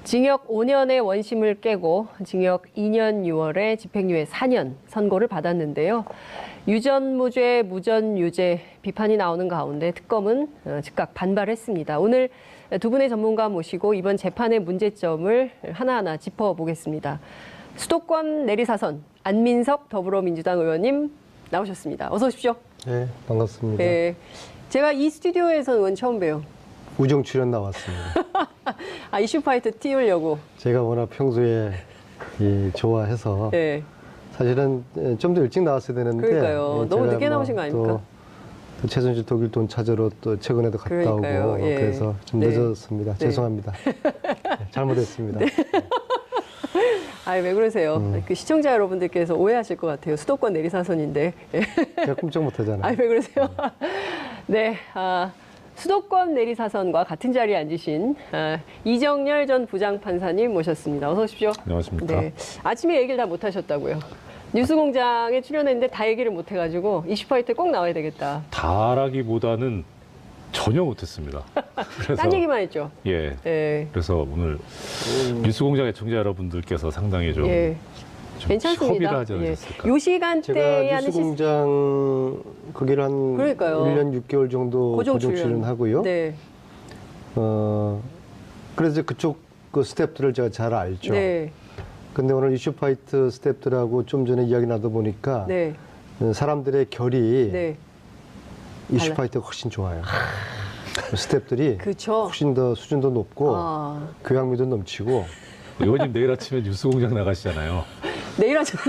징역 5년의 원심을 깨고 징역 2년 6월에 집행유예 4년 선고를 받았는데요. 유전무죄, 무전유죄 비판이 나오는 가운데 특검은 즉각 반발했습니다. 오늘 두 분의 전문가 모시고 이번 재판의 문제점을 하나하나 짚어보겠습니다. 수도권 내리사선 안민석 더불어민주당 의원님 나오셨습니다. 어서 오십시오. 네, 반갑습니다. 네, 제가 이 스튜디오에서는 의원 처음 봬요. 우정 출연 나왔습니다. 이슈파이터 띄우려고. 제가 워낙 평소에 좋아해서 네. 사실은 좀 더 일찍 나왔어야 되는데 그러니까요. 너무 늦게 나오신 거 아닙니까? 또 최순실 독일 돈 찾으러 또 최근에도 갔다 그러니까요. 오고 예. 그래서 좀 네. 늦었습니다. 네. 죄송합니다. 네, 잘못했습니다. 네. 왜 그러세요? 그 시청자 여러분들께서 오해하실 것 같아요. 수도권 내리사선인데. 제가 꼼짝 못하잖아요. 왜 그러세요? 네. 수도권 내리사선과 같은 자리에 앉으신 이정열 전 부장판사님 모셨습니다. 어서 오십시오. 안녕하십니까. 네. 아침에 얘기를 다 못하셨다고요. 뉴스공장에 출연했는데 다 얘기를 못해가지고 이슈파이터에 꼭 나와야 되겠다. 다라기보다는 전혀 못했습니다. 그래서 딴 얘기만 했죠. 예. 네. 그래서 오늘 뉴스공장 애청자 여러분들께서 상당히 좀, 예. 좀 괜찮습니다. 협의를 하지 않으셨을까. 요 시간대에 제가 하는 뉴스공장 거기를 한 그러니까요. 1년 6개월 정도 고정 출연하고요. 네. 그래서 그쪽 그 스태프들을 제가 잘 알죠. 네. 근데 오늘 이슈파이트 스태프들하고 좀 전에 이야기 나다 보니까 네. 사람들의 결이 네. 이슈파이트가 훨씬 좋아요. 스태프들이 그렇죠. 훨씬 더 수준도 높고 교양미도 넘치고. 의원님 내일 아침에 뉴스공장 나가시잖아요. 내일 아침에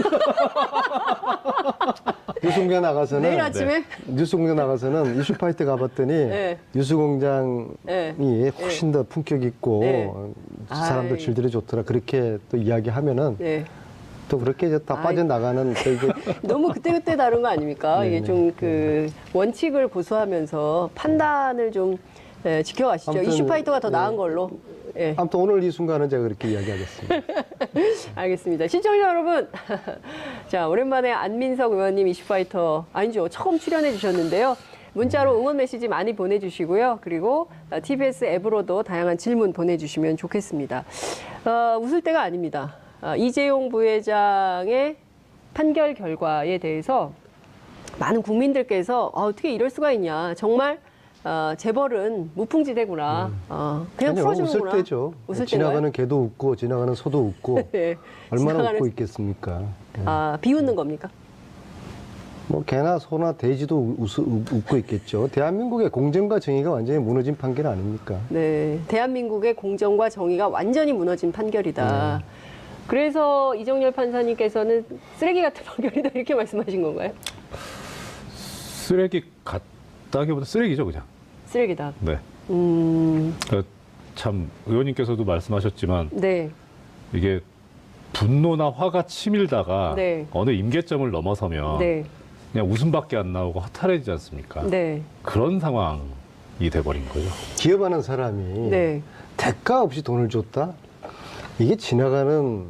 뉴스공장 나가서는 내일 아침에 뉴스공장 나가서는 이슈파이트 가봤더니 네. 뉴스공장이 네. 훨씬 더 품격 있고 네. 사람들 질들이 좋더라 그렇게 또 이야기하면은 네. 또 그렇게 이제 다 빠져나가는 또 이게 너무 그때그때 다른 거 아닙니까? 네네. 이게 좀 그 원칙을 고수하면서 판단을 좀 지켜가시죠. 아무튼, 이슈파이터가 더 나은 걸로. 예. 아무튼 오늘 이 순간은 제가 그렇게 이야기하겠습니다. 알겠습니다. 시청자 여러분, 자 오랜만에 안민석 의원님 이슈파이터 아니죠 처음 출연해 주셨는데요. 문자로 응원 메시지 많이 보내주시고요. 그리고 TBS 앱으로도 다양한 질문 보내주시면 좋겠습니다. 웃을 때가 아닙니다. 이재용 부회장의 판결 결과에 대해서 많은 국민들께서 어떻게 이럴 수가 있냐. 정말 재벌은 무풍지대구나. 그냥 아니요, 풀어주는구나. 웃을 때죠. 웃을 지나가는 개도 웃고 지나가는 소도 웃고 네. 얼마나 웃고 있겠습니까? 비웃는 겁니까? 뭐 개나 소나 돼지도 웃고 있겠죠. 대한민국의 공정과 정의가 완전히 무너진 판결 아닙니까? 네, 대한민국의 공정과 정의가 완전히 무너진 판결이다. 그래서 이정열 판사님께서는 쓰레기 같은 판결이다 이렇게 말씀하신 건가요? 쓰레기 같다기보다 쓰레기죠, 그냥. 쓰레기다. 네. 참 의원님께서도 말씀하셨지만 네. 이게 분노나 화가 치밀다가 네. 어느 임계점을 넘어서면 네. 그냥 웃음밖에 안 나오고 허탈해지지 않습니까? 네. 그런 상황이 돼버린 거죠. 기업하는 사람이 네. 대가 없이 돈을 줬다? 이게 지나가는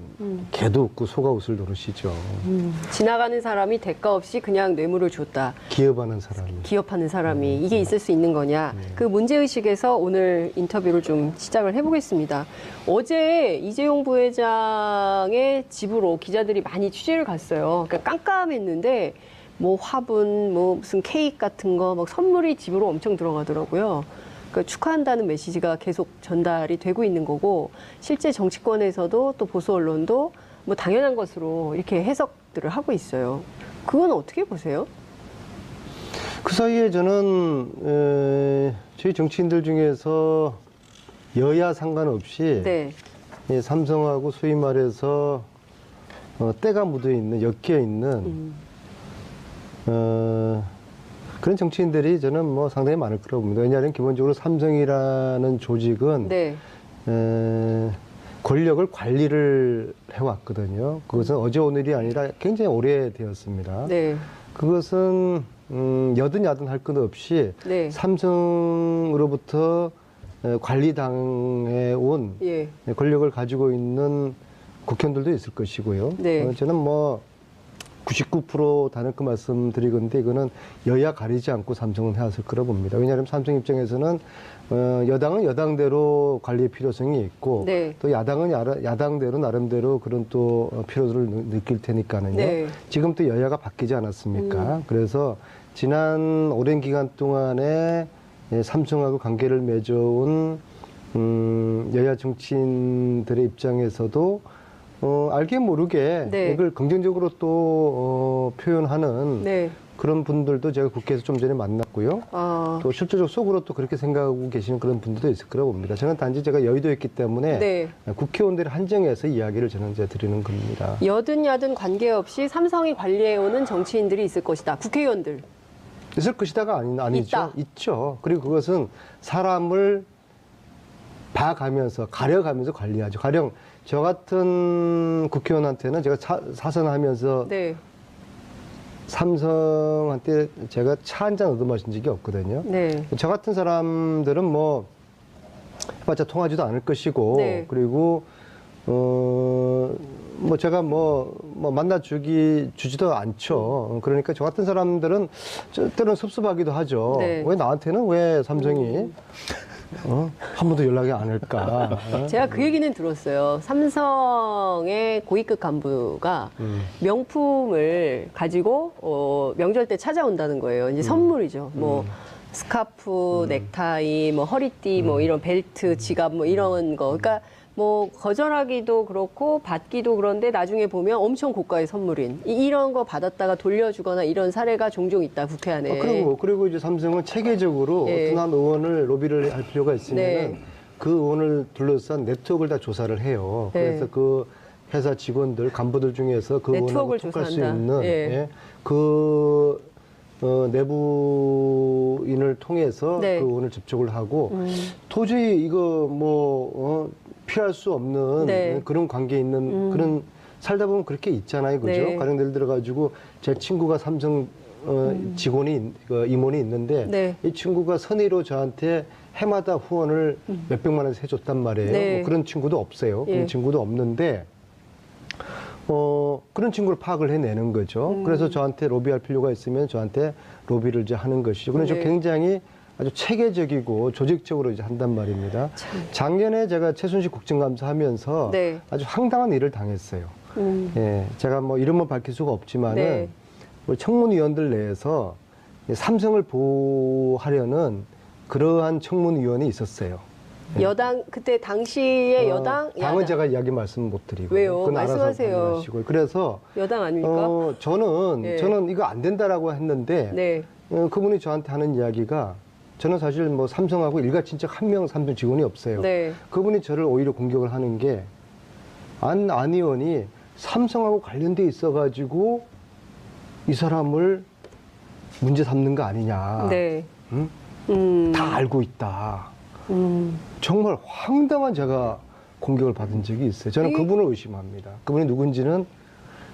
개도 웃고 소가 웃을 노릇이죠. 지나가는 사람이 대가 없이 그냥 뇌물을 줬다. 기업하는 사람이. 기업하는 사람이 이게 있을 수 있는 거냐. 그 문제의식에서 오늘 인터뷰를 좀 시작을 해보겠습니다. 어제 이재용 부회장의 집으로 기자들이 많이 취재를 갔어요. 그러니까 깜깜했는데 뭐 화분, 뭐 무슨 케이크 같은 거, 막 선물이 집으로 엄청 들어가더라고요. 그러니까 축하한다는 메시지가 계속 전달이 되고 있는 거고 실제 정치권에서도 또 보수 언론도 뭐 당연한 것으로 이렇게 해석들을 하고 있어요. 그건 어떻게 보세요? 그 사이에 저는 저희 정치인들 중에서 여야 상관없이 네. 삼성하고 소위 말해서 때가 묻어 있는 엮여 있는 그런 정치인들이 저는 뭐 상당히 많을 거라고 봅니다. 왜냐하면 기본적으로 삼성이라는 조직은 네. 권력을 관리를 해왔거든요. 그것은 어제 오늘이 아니라 굉장히 오래되었습니다. 네. 그것은 여든 야든 할 것 없이 네. 삼성으로부터 관리당해 온 예. 권력을 가지고 있는 국회의원들도 있을 것이고요. 네. 저는 뭐 99% 다는 그 말씀드리건데 이거는 여야 가리지 않고 삼성은 해왔을 거라 봅니다. 왜냐하면 삼성 입장에서는 여당은 여당대로 관리의 필요성이 있고 네. 또 야당은 야당대로 나름대로 그런 또 필요를 느낄 테니까는요. 네. 지금 또 여야가 바뀌지 않았습니까? 그래서 지난 오랜 기간 동안에 삼성하고 관계를 맺어온 여야 정치인들의 입장에서도 알게 모르게 네. 이걸 긍정적으로 또 표현하는 네. 그런 분들도 제가 국회에서 좀 전에 만났고요. 아, 또 실질적으로 속으로 또 그렇게 생각하고 계시는 그런 분들도 있을 거라고 봅니다. 저는 단지 제가 여의도였기 때문에 네. 국회의원들의 한정해서 이야기를 저는 이제 드리는 겁니다. 여든 야든 관계없이 삼성이 관리해오는 정치인들이 있을 것이다. 국회의원들. 있을 것이다가 아니죠. 있다. 있죠. 그리고 그것은 사람을 봐가면서 가려가면서 관리하죠. 가령 저 같은 국회의원한테는 제가 사선하면서 네. 삼성한테 제가 차 한 잔 얻어 마신 적이 없거든요. 네. 저 같은 사람들은 뭐 해봤자 통하지도 않을 것이고 네. 그리고 뭐 제가 만나 주지도 않죠. 그러니까 저 같은 사람들은 때로는 섭섭하기도 하죠. 네. 왜 나한테는 왜 삼성이 한 번도 연락이 안 할까? 제가 그 얘기는 들었어요. 삼성의 고위급 간부가 명품을 가지고 명절 때 찾아온다는 거예요. 이제 선물이죠. 뭐 스카프, 넥타이, 뭐 허리띠, 뭐 이런 벨트, 지갑, 뭐 이런 거. 그러니까 뭐 거절하기도 그렇고 받기도 그런데 나중에 보면 엄청 고가의 선물인 이런 거 받았다가 돌려주거나 이런 사례가 종종 있다 국회 안에. 그리고 이제 삼성은 체계적으로 예. 어떤 한 의원을 로비를 할 필요가 있으면 네. 그 의원을 둘러싼 네트워크를 다 조사를 해요. 네. 그래서 그 회사 직원들, 간부들 중에서 그 의원하고 네트워크를 톡할 수 조사한다. 있는 예. 예, 그 내부인을 통해서 네. 그 의원을 접촉을 하고 도저히 이거 피할 수 없는 네. 그런 관계에 있는 그런 살다 보면 그렇게 있잖아요, 그죠? 네. 가령 예를 들어 가지고 제 친구가 삼성 임원이 있는데 네. 이 친구가 선의로 저한테 해마다 후원을 몇백만 원씩 해줬단 말이에요. 네. 뭐 그런 친구도 없어요. 예. 그런 친구도 없는데 그런 친구를 파악을 해내는 거죠. 그래서 저한테 로비할 필요가 있으면 저한테 로비를 이제 하는 것이죠. 그래서 네. 굉장히 아주 체계적이고 조직적으로 이제 한단 말입니다. 작년에 제가 최순실 국정감사 하면서 네. 아주 황당한 일을 당했어요. 예, 제가 뭐 이름은 밝힐 수가 없지만은 네. 우리 청문위원들 내에서 삼성을 보호하려는 그러한 청문위원이 있었어요. 여당 그때 당시에 여당 당은 야당. 제가 이야기 말씀 못 드리고 왜요? 그건 알아서 말씀하세요. 판단하시고요. 그래서 여당 아닙니까? 저는 네. 이거 안 된다라고 했는데 네. 그분이 저한테 하는 이야기가 저는 사실 뭐 삼성하고 일가친척 한 명 삼성 직원이 없어요. 네. 그분이 저를 오히려 공격을 하는 게 안 의원이 삼성하고 관련돼 있어가지고 이 사람을 문제 삼는 거 아니냐. 네. 응? 다 알고 있다. 정말 황당한 제가 공격을 받은 적이 있어요. 저는 그분을 의심합니다. 그분이 누군지는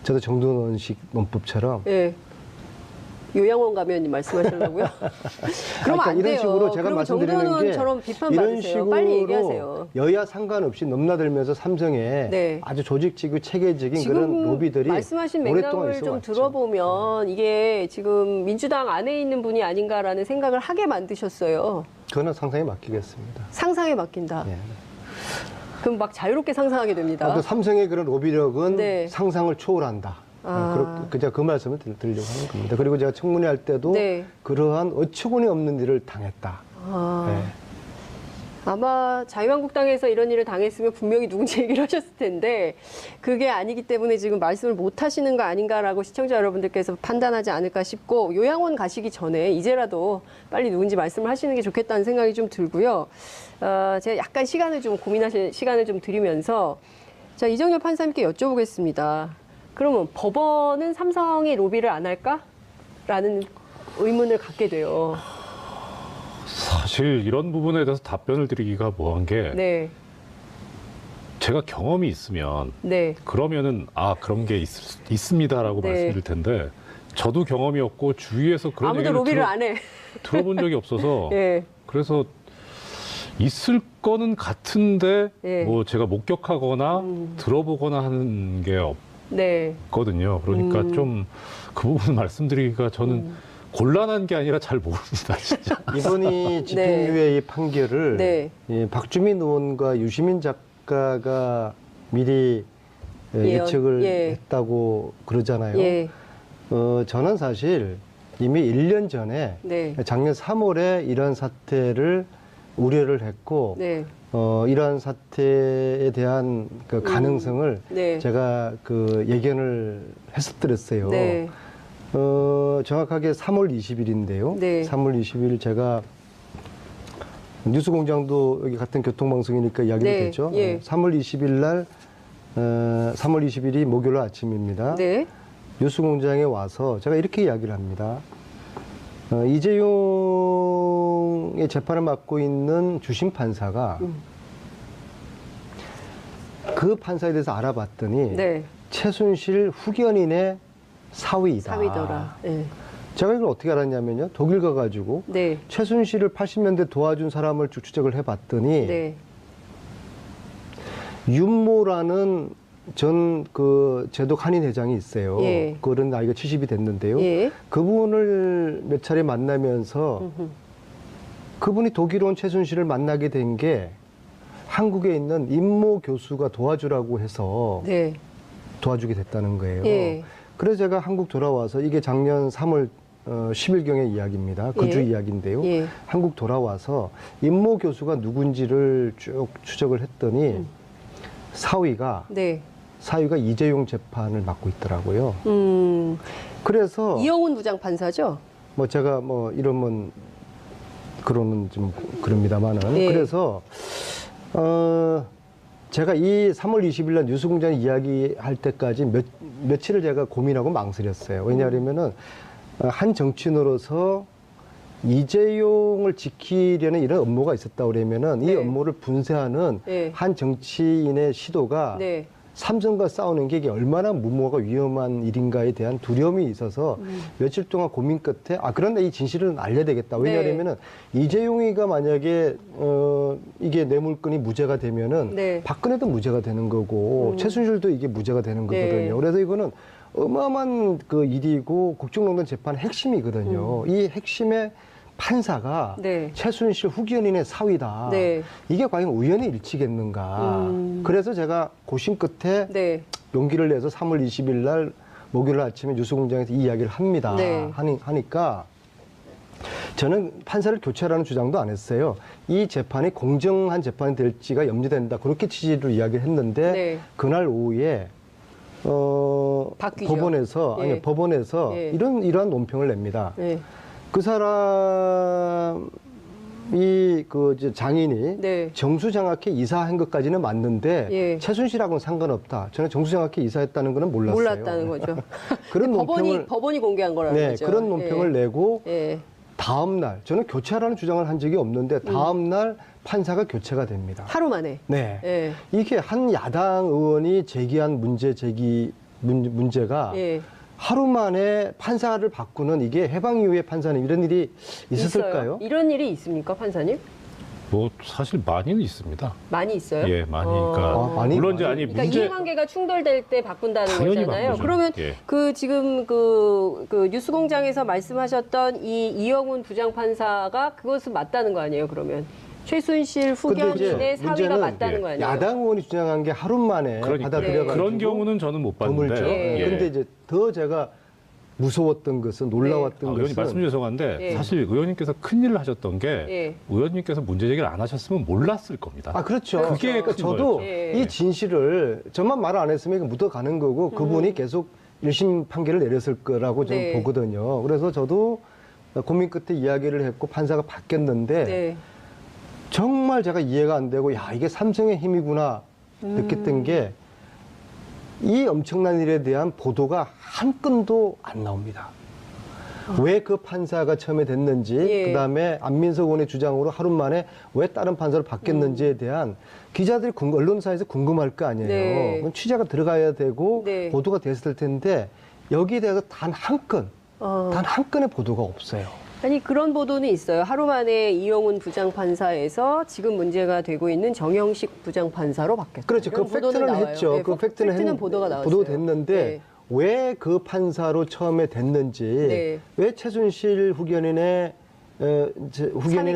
저도 정동원식 논법처럼 예. 요양원 가면 말씀하시려고요? 그러면 안 이런 돼요. 식으로 제가 그러면 말씀드리는 게 정동원처럼 비판 이런 받으세요. 식으로 빨리 얘기하세요. 여야 상관없이 넘나들면서 삼성에 네. 아주 조직적이고 체계적인 지금 그런 로비들이 말씀하신 오랫동안 맥락을 좀 있어왔죠. 들어보면 이게 지금 민주당 안에 있는 분이 아닌가라는 생각을 하게 만드셨어요. 그거는 상상에 맡기겠습니다. 상상에 맡긴다. 예. 그럼 막 자유롭게 상상하게 됩니다. 삼성의 그런 로비력은 네. 상상을 초월한다. 아. 제가 그 말씀을 드리려고 하는 겁니다. 그리고 제가 청문회 할 때도 네. 그러한 어처구니 없는 일을 당했다. 아. 네. 아마 자유한국당에서 이런 일을 당했으면 분명히 누군지 얘기를 하셨을 텐데 그게 아니기 때문에 지금 말씀을 못 하시는 거 아닌가라고 시청자 여러분들께서 판단하지 않을까 싶고 요양원 가시기 전에 이제라도 빨리 누군지 말씀을 하시는 게 좋겠다는 생각이 좀 들고요. 제가 약간 시간을 좀 고민하실 시간을 좀 드리면서 자, 이정열 판사님께 여쭤보겠습니다. 그러면 법원은 삼성이 로비를 안 할까? 라는 의문을 갖게 돼요. 사실 이런 부분에 대해서 답변을 드리기가 뭐한 게 네. 제가 경험이 있으면 네. 그러면은 그런 게 있습니다라고 네. 말씀드릴 텐데 저도 경험이 없고 주위에서 그런 아무도 얘기를 로비를 안 해. 들어본 적이 없어서 예. 그래서 있을 거는 같은데 예. 뭐 제가 목격하거나 들어보거나 하는 게 네. 있거든요. 그러니까 좀 그 부분 말씀드리기가 저는 곤란한 게 아니라 잘 모릅니다, 진짜. 이번이 집행유예 이 판결을 네. 이 박주민 의원과 유시민 작가가 미리 예측을 예. 했다고 그러잖아요. 예. 저는 사실 이미 1년 전에 네. 작년 3월에 이런 사태를 우려를 했고 네. 이러한 사태에 대한 그 가능성을 네. 제가 그 예견을 했었더랬어요. 네. 정확하게 3월 20일인데요. 네. 3월 20일 제가 뉴스공장도 여기 같은 교통방송이니까 이야기도 네. 됐죠. 예. 3월 20일 날 3월 20일이 목요일 아침입니다. 네. 뉴스공장에 와서 제가 이렇게 이야기를 합니다. 이재용의 재판을 맡고 있는 주심 판사가 그 판사에 대해서 알아봤더니 네. 최순실 후견인의 사위이다. 사위더라. 네. 제가 이걸 어떻게 알았냐면요. 독일 가가지고 네. 최순실을 80년대 도와준 사람을 쭉 추적을 해봤더니 네. 윤모라는 전 그 제독 한인 회장이 있어요. 예. 그런 나이가 70이 됐는데요. 예. 그분을 몇 차례 만나면서 그분이 독일 온 최순실을 만나게 된 게 한국에 있는 임모 교수가 도와주라고 해서 네. 도와주게 됐다는 거예요. 예. 그래서 제가 한국 돌아와서 이게 작년 3월 10일경의 이야기입니다. 그 주 예. 이야기인데요. 예. 한국 돌아와서 임모 교수가 누군지를 쭉 추적을 했더니 사위가 이재용 재판을 맡고 있더라고요. 그래서 이영훈 부장판사죠? 뭐 제가 뭐 이러면 그러는 좀 그럽니다만은 네. 그래서 제가 이 3월 20일 날 뉴스공장 이야기할 때까지 며칠을 제가 고민하고 망설였어요. 왜냐하면은 한 정치인으로서 이재용을 지키려는 이런 업무가 있었다 그러면은 네. 이 업무를 분쇄하는 네. 한 정치인의 시도가 네. 삼성과 싸우는 게 이게 얼마나 무모하고 위험한 일인가에 대한 두려움이 있어서 며칠 동안 고민 끝에 그런데 이 진실은 알려야 되겠다. 왜냐하면은 이재용이가 만약에 이게 뇌물건이 무죄가 되면은 네. 박근혜도 무죄가 되는 거고 최순실도 이게 무죄가 되는 거거든요. 네. 그래서 이거는 어마어마한 그 일이고 국정농단 재판 핵심이거든요. 이 핵심의 판사가 네. 최순실 후견인의 사위다. 네. 이게 과연 우연의 일치겠는가. 그래서 제가 고심 끝에 네. 용기를 내서 3월 20일 날 목요일 아침에 뉴스공장에서 이 이야기를 합니다. 네. 하니까 저는 판사를 교체하라는 주장도 안 했어요. 이 재판이 공정한 재판이 될지가 염려된다. 그렇게 취지로 이야기를 했는데 네. 그날 오후에 바뀌죠. 법원에서 예. 이러한 논평을 냅니다. 네. 그 사람이 그 이제 장인이 네. 정수장학회 이사한 것까지는 맞는데 예. 최순실하고는 상관없다. 저는 정수장학회 이사했다는 거는 몰랐어요. 몰랐다는 거죠. 그런 근데 법원이 공개한 거라는 거죠. 그런 논평을 내고 예. 다음 날 저는 교체하라는 주장을 한 적이 없는데 다음 날 판사가 교체가 됩니다. 하루 만에. 네. 예. 이게 한 야당 의원이 제기한 문제가 예. 하루 만에 판사를 바꾸는 이게 해방 이후의 판사는 이런 일이 있었을까요? 있어요. 이런 일이 있습니까, 판사님? 뭐 사실 많이는 있습니다. 많이 있어요? 예, 많이. 그러니까 많이? 물론 이제 아니 그러니까 문제 이해관계가 충돌될 때 바꾼다는 당연히 거잖아요. 바꾸죠. 그러면 예. 그 지금 그 뉴스공장에서 말씀하셨던 이 이영훈 부장판사가 그것은 맞다는 거 아니에요? 그러면 최순실 근데 이제 후견인의 사위가 문제는 맞다는 거 아니에요? 야당 의원이 주장한 게 하루 만에 그러니까요. 받아들여가지고 그런 경우는 저는 못 봤는데. 드물죠. 예. 근데 이제 더 제가 무서웠던 것은 놀라웠던 의원님 말씀 것은 죄송한데 예. 사실 의원님께서 큰 일을 하셨던 게 예. 의원님께서 문제 제기를 안 하셨으면 몰랐을 겁니다. 그렇죠. 그게 그러니까 큰 저도 거였죠. 예. 이 진실을 저만 말 안 했으면 이거 묻어가는 거고 그분이 계속 1심 판결을 내렸을 거라고 저는 네. 보거든요. 그래서 저도 고민 끝에 이야기를 했고 판사가 바뀌었는데 네. 정말 제가 이해가 안 되고 야 이게 삼성의 힘이구나 느꼈던 게 이 엄청난 일에 대한 보도가 한 건도 안 나옵니다. 왜 그 판사가 처음에 됐는지 예. 그다음에 안민석 의원의 주장으로 하루 만에 왜 다른 판사로 바뀌었는지에 대한 기자들이 언론사에서 궁금할 거 아니에요. 네. 그럼 취재가 들어가야 되고 네. 보도가 됐을 텐데 여기에 대해서 단 한 건, 어. 단 한 건의 보도가 없어요. 아니 그런 보도는 있어요. 하루 만에 이영훈 부장판사에서 지금 문제가 되고 있는 정영식 부장판사로 바뀌었다. 그렇죠. 그 이런 보도는 팩트는 나와요. 했죠. 네, 그 팩트는 보도가 나왔어요. 보도가 됐는데 네. 왜 그 판사로 처음에 됐는지, 네. 왜 최순실 후견인의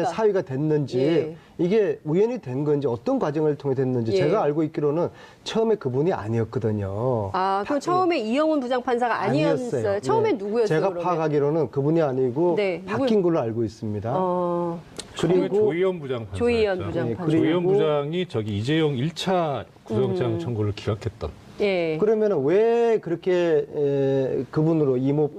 사위가 됐는지, 예. 이게 우연히 된 건지 어떤 과정을 통해 됐는지 예. 제가 알고 있기로는 처음에 그분이 아니었거든요. 아, 그럼 처음에 이영훈 부장판사가 아니었어요. 처음엔 네. 누구였어요? 제가 그러면? 파악하기로는 그분이 아니고 네, 바뀐 걸로 알고 있습니다. 처음에 조희연 부장판사. 조희연 부장판사. 그리고 조희연 부장이 저기 이재용 1차 구속영장 청구를 기각했던. 예. 그러면 왜 그렇게 그분으로 이모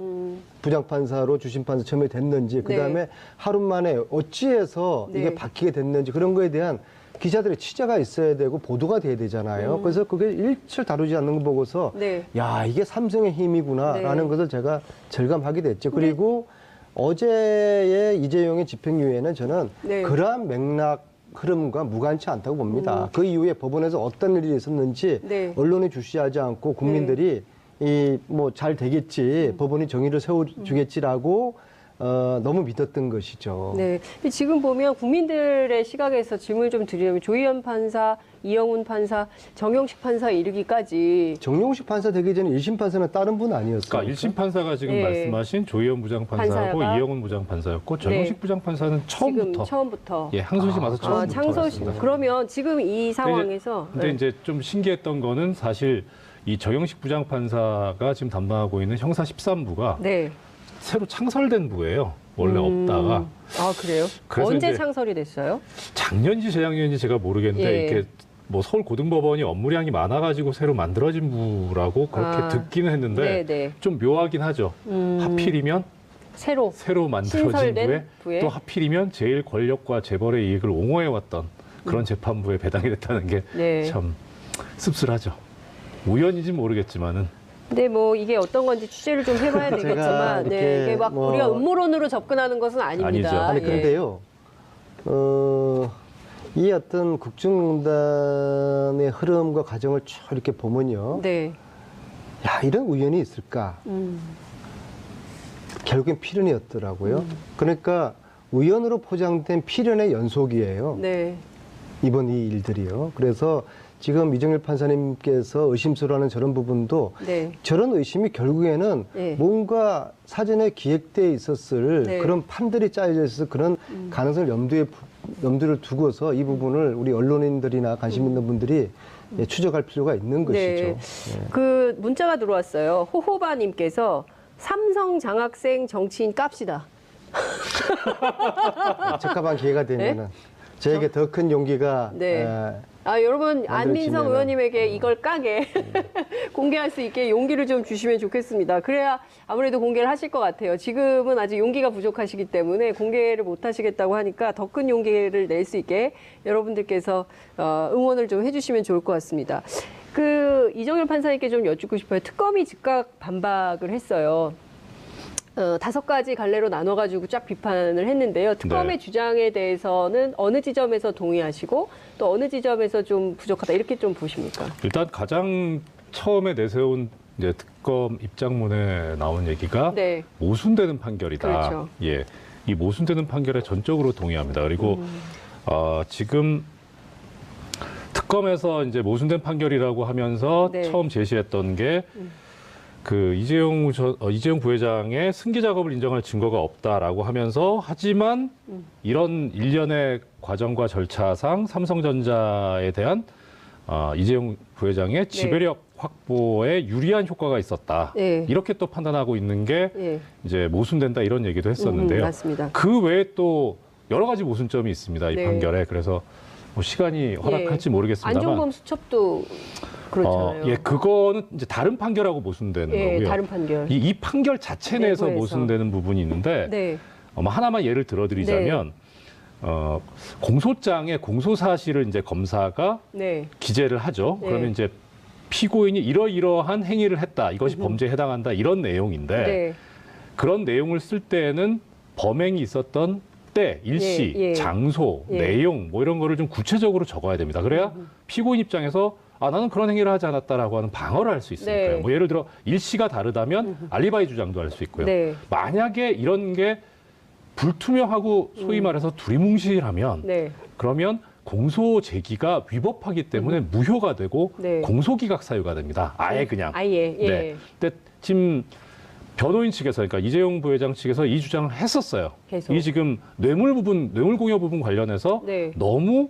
부장판사로 주심판사 처음에 됐는지, 그 다음에 하루 만에 어찌해서 네. 이게 바뀌게 됐는지 그런 거에 대한 기자들의 취재가 있어야 되고 보도가 돼야 되잖아요. 그래서 그게 일철 다루지 않는 거 보고서 네. 야, 이게 삼성의 힘이구나라는 네. 것을 제가 절감하게 됐죠. 그리고 어제의 이재용의 집행유예는 저는 네. 그러한 맥락 흐름과 무관치 않다고 봅니다. 그 이후에 법원에서 어떤 일이 있었는지 네. 언론에 주시하지 않고 국민들이 이 뭐 잘 되겠지, 법원이 정의를 세워주겠지라고 너무 믿었던 것이죠. 네. 근데 지금 보면 국민들의 시각에서 질문을 좀 드리려면 조희연 판사, 이영훈 판사, 정영식 판사 이르기까지 정용식 판사 되기 전에 1심 판사는 다른 분 아니었어요? 그러니까 1심 판사가 지금 예. 말씀하신 조희연 부장판사하고 판사가- 이영훈 부장판사였고 정영식 네. 부장판사는 처음부터 지금 처음부터. 예, 항소심 와서 처음부터 창소심. 했습니다. 그러면 지금 이 상황에서 근데 네. 이제 좀 신기했던 거는 사실 이 정영식 부장판사가 지금 담당하고 있는 형사 13부가 네. 새로 창설된 부예요. 원래 없다가. 아, 그래요? 그래서 언제 이제 창설이 됐어요? 작년인지 재작년인지 제가 모르겠는데 예. 이렇게 뭐 서울고등법원이 업무량이 많아가지고 새로 만들어진 부라고 그렇게 아. 듣기는 했는데 네. 좀 묘하긴 하죠. 하필이면 새로. 새로 만들어진 신설된 부에? 또 하필이면 제일 권력과 재벌의 이익을 옹호해왔던 그런 재판부에 배당이 됐다는 게 네. 참 씁쓸하죠. 우연인지 모르겠지만은 근데 뭐 이게 어떤 건지 취재를 좀 해봐야 제가 되겠지만, 이렇게 네, 이게 막 뭐- 우리가 음모론으로 접근하는 것은 아닙니다. 아니죠. 아니, 예. 그런데요, 이 어떤 국정농단의 흐름과 과정을 쭉 이렇게 보면요. 네. 야, 이런 우연이 있을까? 결국엔 필연이었더라고요. 그러니까 우연으로 포장된 필연의 연속이에요. 네. 이번 이 일들이요. 그래서 지금 이정일 판사님께서 의심스러워하는 저런 부분도 네. 저런 의심이 결국에는 네. 뭔가 사전에 기획되어 있었을 네. 그런 판들이 짜여져 있어서 그런 가능성을 염두를 두고서 이 부분을 우리 언론인들이나 관심 있는 분들이 추적할 필요가 있는 네. 것이죠. 그 문자가 들어왔어요. 호호바님께서 삼성 장학생 정치인 깝시다. 적합한 기회가 되면은 저에게 더 큰 용기가 네. 에, 아, 여러분, 안민석 만들어지면은- 의원님에게 이걸 까게 공개할 수 있게 용기를 좀 주시면 좋겠습니다. 그래야 아무래도 공개를 하실 것 같아요. 지금은 아직 용기가 부족하시기 때문에 공개를 못 하시겠다고 하니까 더 큰 용기를 낼 수 있게 여러분들께서 응원을 좀 해주시면 좋을 것 같습니다. 그 이정일 판사님께 좀 여쭙고 싶어요. 특검이 즉각 반박을 했어요. 5가지 갈래로 나눠가지고 쫙 비판을 했는데요. 특검의 네. 주장에 대해서는 어느 지점에서 동의하시고 또 어느 지점에서 좀 부족하다 이렇게 좀 보십니까? 일단 가장 처음에 내세운 이제 특검 입장문에 나온 얘기가 네. 모순되는 판결이다. 그렇죠. 예, 이 모순되는 판결에 전적으로 동의합니다. 그리고 지금 특검에서 이제 모순된 판결이라고 하면서 네. 처음 제시했던 게 그 이재용 부회장의 승계 작업을 인정할 증거가 없다라고 하면서 하지만 이런 일련의 과정과 절차상 삼성전자에 대한 이재용 부회장의 지배력 확보에 유리한 효과가 있었다. 네. 이렇게 또 판단하고 있는 게 예. 이제 모순된다 이런 얘기도 했었는데요. 맞습니다. 그 외에 또 여러 가지 모순점이 있습니다. 이 네. 판결에. 그래서 뭐 시간이 허락할지 모르겠습니다만. 안종범 수첩도 그렇잖아요. 예, 그거는 이제 다른 판결하고 모순되는 예, 거고요. 다른 판결. 이 판결 자체 내에서 내부에서. 모순되는 부분이 있는데 네. 하나만 예를 들어드리자면 공소장에 공소 사실을 이제 검사가 네. 기재를 하죠. 네. 그러면 이제 피고인이 이러이러한 행위를 했다. 이것이 범죄에 해당한다. 이런 내용인데 네. 그런 내용을 쓸 때에는 범행이 있었던 때, 일시, 예, 예. 장소, 예. 내용 뭐 이런 거를 좀 구체적으로 적어야 됩니다. 그래야 피고인 입장에서 나는 그런 행위를 하지 않았다라고 하는 방어를 할 수 있으니까요. 네. 뭐 예를 들어 일시가 다르다면 알리바이 주장도 할 수 있고요. 네. 만약에 이런 게 불투명하고 소위 말해서 두리뭉실하면 네. 그러면 공소 제기가 위법하기 때문에 무효가 되고 네. 공소기각 사유가 됩니다. 아예 그냥. 아예. 예. 네. 근데 지금 변호인 측에서 그러니까 이재용 부회장 측에서 이 주장을 했었어요. 계속. 이 지금 뇌물 공여 부분 관련해서 네. 너무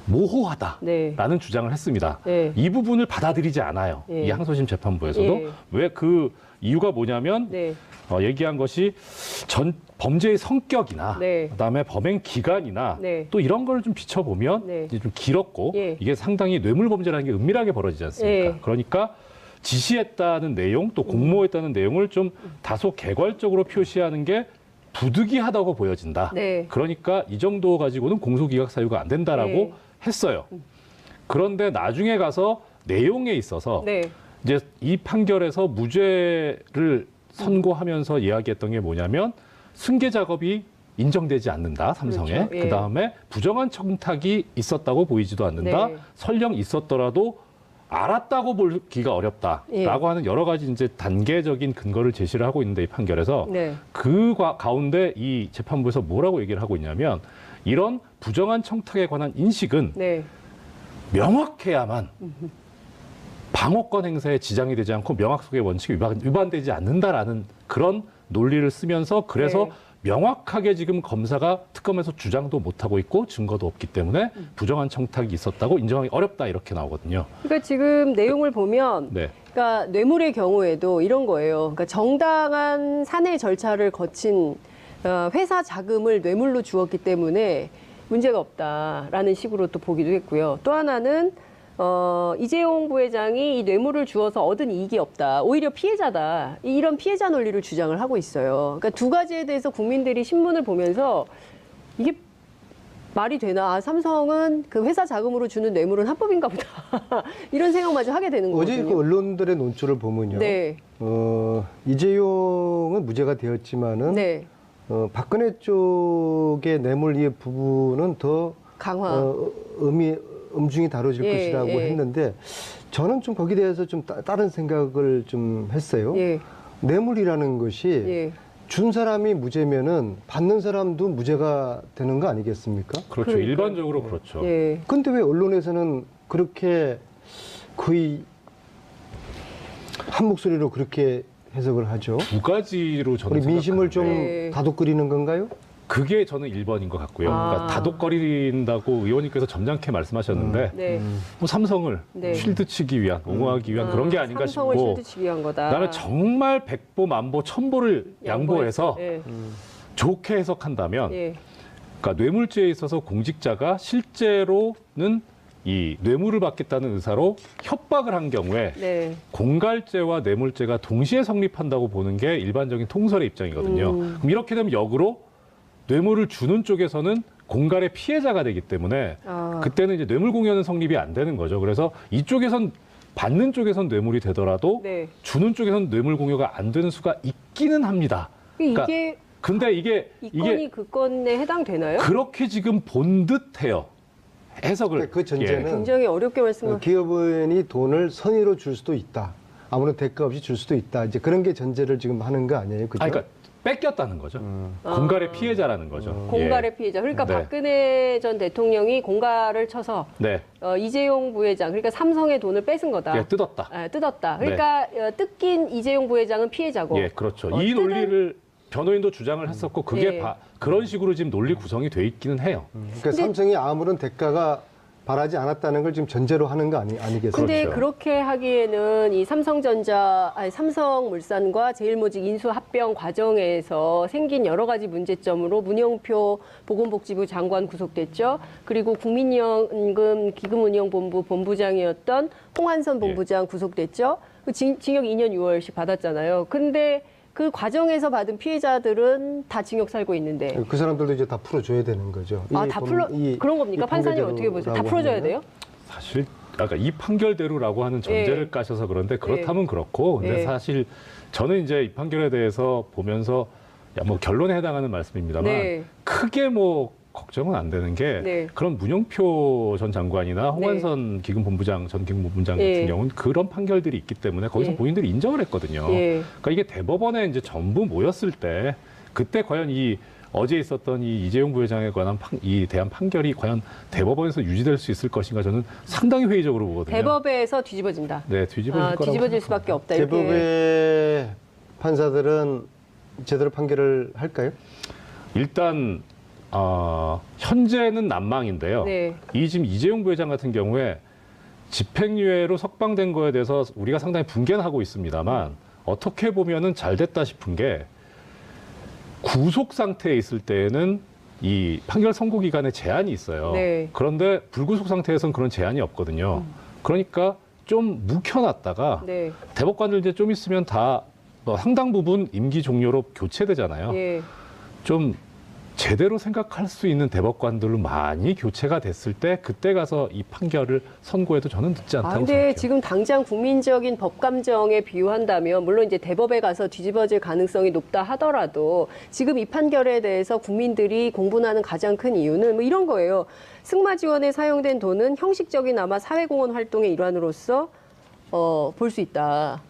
모호하다라는 네. 주장을 했습니다. 네. 이 부분을 받아들이지 않아요. 예. 이 항소심 재판부에서도. 예. 왜 그 이유가 뭐냐면 네. 얘기한 것이 범죄의 성격이나 네. 그다음에 범행 기간이나 네. 또 이런 걸 좀 비춰보면 네. 이제 좀 길었고 예. 이게 상당히 뇌물 범죄라는 게 은밀하게 벌어지지 않습니까? 예. 그러니까 지시했다는 내용 또 공모했다는 내용을 좀 다소 개괄적으로 표시하는 게 부득이하다고 보여진다. 네. 그러니까 이 정도 가지고는 공소기각 사유가 안 된다라고 네. 했어요. 그런데 나중에 가서 내용에 있어서 네. 이제 이 판결에서 무죄를 선고하면서 이야기했던 게 뭐냐면 승계 작업이 인정되지 않는다, 삼성에. 그렇죠. 예. 그다음에 부정한 청탁이 있었다고 보이지도 않는다. 네. 설령 있었더라도 알았다고 보기가 어렵다라고 예. 하는 여러 가지 이제 단계적인 근거를 제시를 하고 있는데 이 판결에서 네. 그 가운데 이 재판부에서 뭐라고 얘기를 하고 있냐면 이런 부정한 청탁에 관한 인식은 네. 명확해야만 방어권 행사에 지장이 되지 않고 명확성의 원칙이 위반되지 않는다라는 그런 논리를 쓰면서 그래서 네. 명확하게 지금 검사가 특검에서 주장도 못하고 있고 증거도 없기 때문에 부정한 청탁이 있었다고 인정하기 어렵다 이렇게 나오거든요. 그러니까 지금 내용을 보면 네. 그러니까 뇌물의 경우에도 이런 거예요. 그러니까 정당한 사내 절차를 거친 회사 자금을 뇌물로 주었기 때문에 문제가 없다라는 식으로 또 보기도 했고요. 또 하나는 이재용 부회장이 이 뇌물을 주어서 얻은 이익이 없다. 오히려 피해자다. 이런 피해자 논리를 주장을 하고 있어요. 그러니까 두 가지에 대해서 국민들이 신문을 보면서 이게 말이 되나? 아, 삼성은 그 회사 자금으로 주는 뇌물은 합법인가 보다. 이런 생각마저 하게 되는 어제 거거든요. 그 언론들의 논조를 보면요. 네. 이재용은 무죄가 되었지만은 네. 박근혜 쪽의 뇌물 이익 부분은 더 강화. 엄중히 다뤄질 예, 것이라고 예. 했는데 저는 좀 거기에 대해서 좀 다른 생각을 좀 했어요. 예. 뇌물이라는 것이 예. 준 사람이 무죄면은 받는 사람도 무죄가 되는 거 아니겠습니까? 그렇죠. 그러니까요. 일반적으로 그렇죠. 예. 근데 왜 언론에서는 그렇게 거의 한 목소리로 그렇게 해석을 하죠? 두 가지로 저는 우리 민심을 좀 생각하는데 네. 다독거리는 건가요? 그게 저는 1번인 것 같고요. 아. 그러니까 다독거린다고 의원님께서 점잖게 말씀하셨는데 네. 뭐 삼성을 네. 쉴드치기 위한, 옹호하기 위한 그런 게 아닌가 삼성을 싶고 실드치기 위한 거다. 나는 정말 백보, 만보, 천보를 양보해서 예. 좋게 해석한다면 예. 그러니까 뇌물죄에 있어서 공직자가 실제로는 이 뇌물을 받겠다는 의사로 협박을 한 경우에 네. 공갈죄와 뇌물죄가 동시에 성립한다고 보는 게 일반적인 통설의 입장이거든요. 그럼 이렇게 되면 역으로 뇌물을 주는 쪽에서는 공갈의 피해자가 되기 때문에 아. 그때는 이제 뇌물 공여는 성립이 안 되는 거죠. 그래서 이쪽에선 받는 쪽에선 뇌물이 되더라도 네. 주는 쪽에선 뇌물 공여가 안 되는 수가 있기는 합니다. 그러니까 이게 근데 이게 이 건이 그 건에 해당되나요? 그렇게 지금 본 듯해요. 해석을 그 전제는 굉장히 어렵게 말씀하셨어요. 기업인이 돈을 선의로 줄 수도 있다. 아무런 대가 없이 줄 수도 있다. 이제 그런 게 전제를 지금 하는 거 아니에요? 그죠? 그러니까 뺏겼다는 거죠. 공갈의 피해자라는 거죠. 공갈의 피해자. 그러니까 네. 박근혜 전 대통령이 공갈을 쳐서 네, 이재용 부회장, 그러니까 삼성의 돈을 뺏은 거다. 예, 뜯었다. 뜯었다. 그러니까 뜯긴 이재용 부회장은 피해자고. 예, 그렇죠. 이 논리를 변호인도 주장을 했었고 그게 예. 그런 식으로 지금 논리 구성이 돼 있기는 해요. 그러니까 삼성이 아무런 대가가 바라지 않았다는 걸 지금 전제로 하는 거 아니겠어요? 근데 그렇죠. 그렇게 하기에는 이 삼성물산과 제일모직 인수 합병 과정에서 생긴 여러 가지 문제점으로 문영표 보건복지부 장관 구속됐죠. 그리고 국민연금 기금운용본부 본부장이었던 홍한선 본부장 구속됐죠. 징역 2년 6월씩 받았잖아요. 근데 그 과정에서 받은 피해자들은 다 징역 살고 있는데. 그 사람들도 이제 다 풀어줘야 되는 거죠. 다 그런 겁니까? 판사님 어떻게 보세요? 다 풀어줘야 돼요? 사실 아까 이 판결대로라고 하는 전제를 예. 까셔서 그런데 그렇다면 그렇고 근데 예. 사실 저는 이제 이 판결에 대해서 보면서 뭐 결론에 해당하는 말씀입니다만 네. 크게 뭐 걱정은 안 되는 게 네. 그런 문영표 전 장관이나 홍한선 기금본부장 전 기금본부장 예. 같은 경우는 그런 판결들이 있기 때문에 거기서 예. 본인들이 인정을 했거든요. 예. 그러니까 이게 대법원에 이제 전부 모였을 때 그때 과연 어제 있었던 이 이재용 부회장에 관한 이 대한 판결이 과연 대법원에서 유지될 수 있을 것인가 저는 상당히 회의적으로 보거든요. 대법에서 뒤집어진다. 네, 뒤집어질 거라고 뒤집어질 수밖에 없다. 이렇게. 대법의 판사들은 제대로 판결을 할까요? 일단 현재는 난망인데요. 네. 지금 이재용 부회장 같은 경우에 집행유예로 석방된 거에 대해서 우리가 상당히 분개는 하고 있습니다만 어떻게 보면은 잘 됐다 싶은 게 구속 상태에 있을 때에는 이 판결 선고 기간에 제한이 있어요. 네. 그런데 불구속 상태에서는 그런 제한이 없거든요. 그러니까 좀 묵혀놨다가 네. 대법관들 이제 좀 있으면 다 상당 부분 임기 종료로 교체되잖아요. 예. 좀 제대로 생각할 수 있는 대법관들로 많이 교체가 됐을 때 그때 가서 이 판결을 선고해도 저는 늦지 않다고 근데 생각해요. 지금 당장 국민적인 법 감정에 비유한다면 물론 이제 대법에 가서 뒤집어질 가능성이 높다 하더라도 지금 이 판결에 대해서 국민들이 공분하는 가장 큰 이유는 뭐 이런 거예요. 승마 지원에 사용된 돈은 형식적인 아마 사회공헌 활동의 일환으로서 볼 수 있다.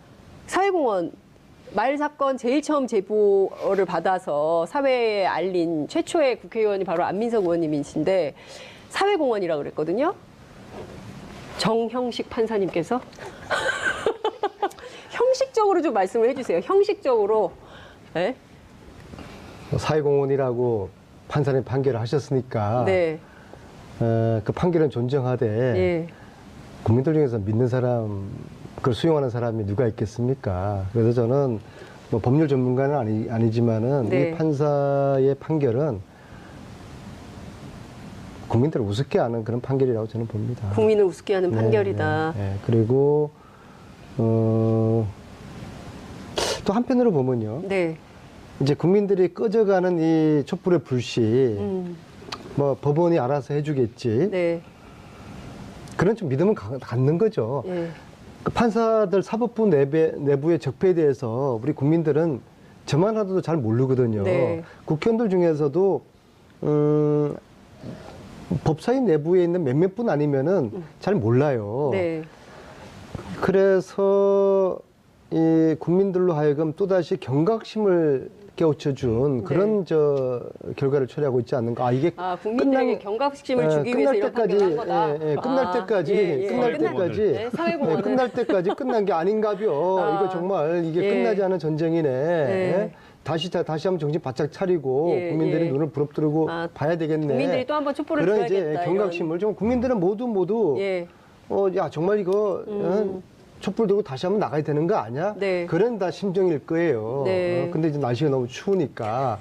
사회공헌 말 사건 제일 처음 제보를 받아서 사회에 알린 최초의 국회의원이 바로 안민석 의원님이신데 사회공헌이라고 그랬거든요. 정형식 판사님께서 형식적으로 좀 말씀을 해주세요. 형식적으로. 네? 사회공헌이라고 판사님 판결을 하셨으니까 네. 그 판결은 존중하되 예. 국민들 중에서 믿는 사람, 그걸 수용하는 사람이 누가 있겠습니까? 그래서 저는 뭐 법률 전문가는 아니지만은 네. 이 판사의 판결은 국민들을 우습게 하는 그런 판결이라고 저는 봅니다. 국민을 우습게 하는 네, 판결이다. 네, 네. 그리고 또 한편으로 보면요. 네. 이제 국민들이 꺼져가는 이 촛불의 불씨, 뭐 법원이 알아서 해주겠지. 네. 그런 좀 믿음은 갖는 거죠. 예. 그 판사들 사법부 내부의 적폐에 대해서 우리 국민들은 저만 하도 잘 모르거든요. 네. 국회의원들 중에서도 법사위 내부에 있는 몇몇 분 아니면은 잘 몰라요. 네. 그래서 이 국민들로 하여금 또다시 경각심을 깨우쳐준 그런 결과를 초래하고 있지 않는가. 이게 국민들에게 경각심을 주기 위해서 이런 판결을 한 거다. 끝날 때까지 사회공헌을. 끝날 때까지 끝난 게 아닌가벼. 이거 정말 이게 끝나지 않은 전쟁이네. 예? 다시 한번 정신 바짝 차리고 국민들이 눈을 부릅뜨고 봐야 되겠네. 국민들이 또 한번 촛불을 그런 켜야겠다. 이제 경각심을 좀 국민들은 모두 야 정말 이거 촛불 들고 다시 한번 나가야 되는 거 아니야? 네. 그런 다 심정일 거예요. 네. 근데 이제 날씨가 너무 추우니까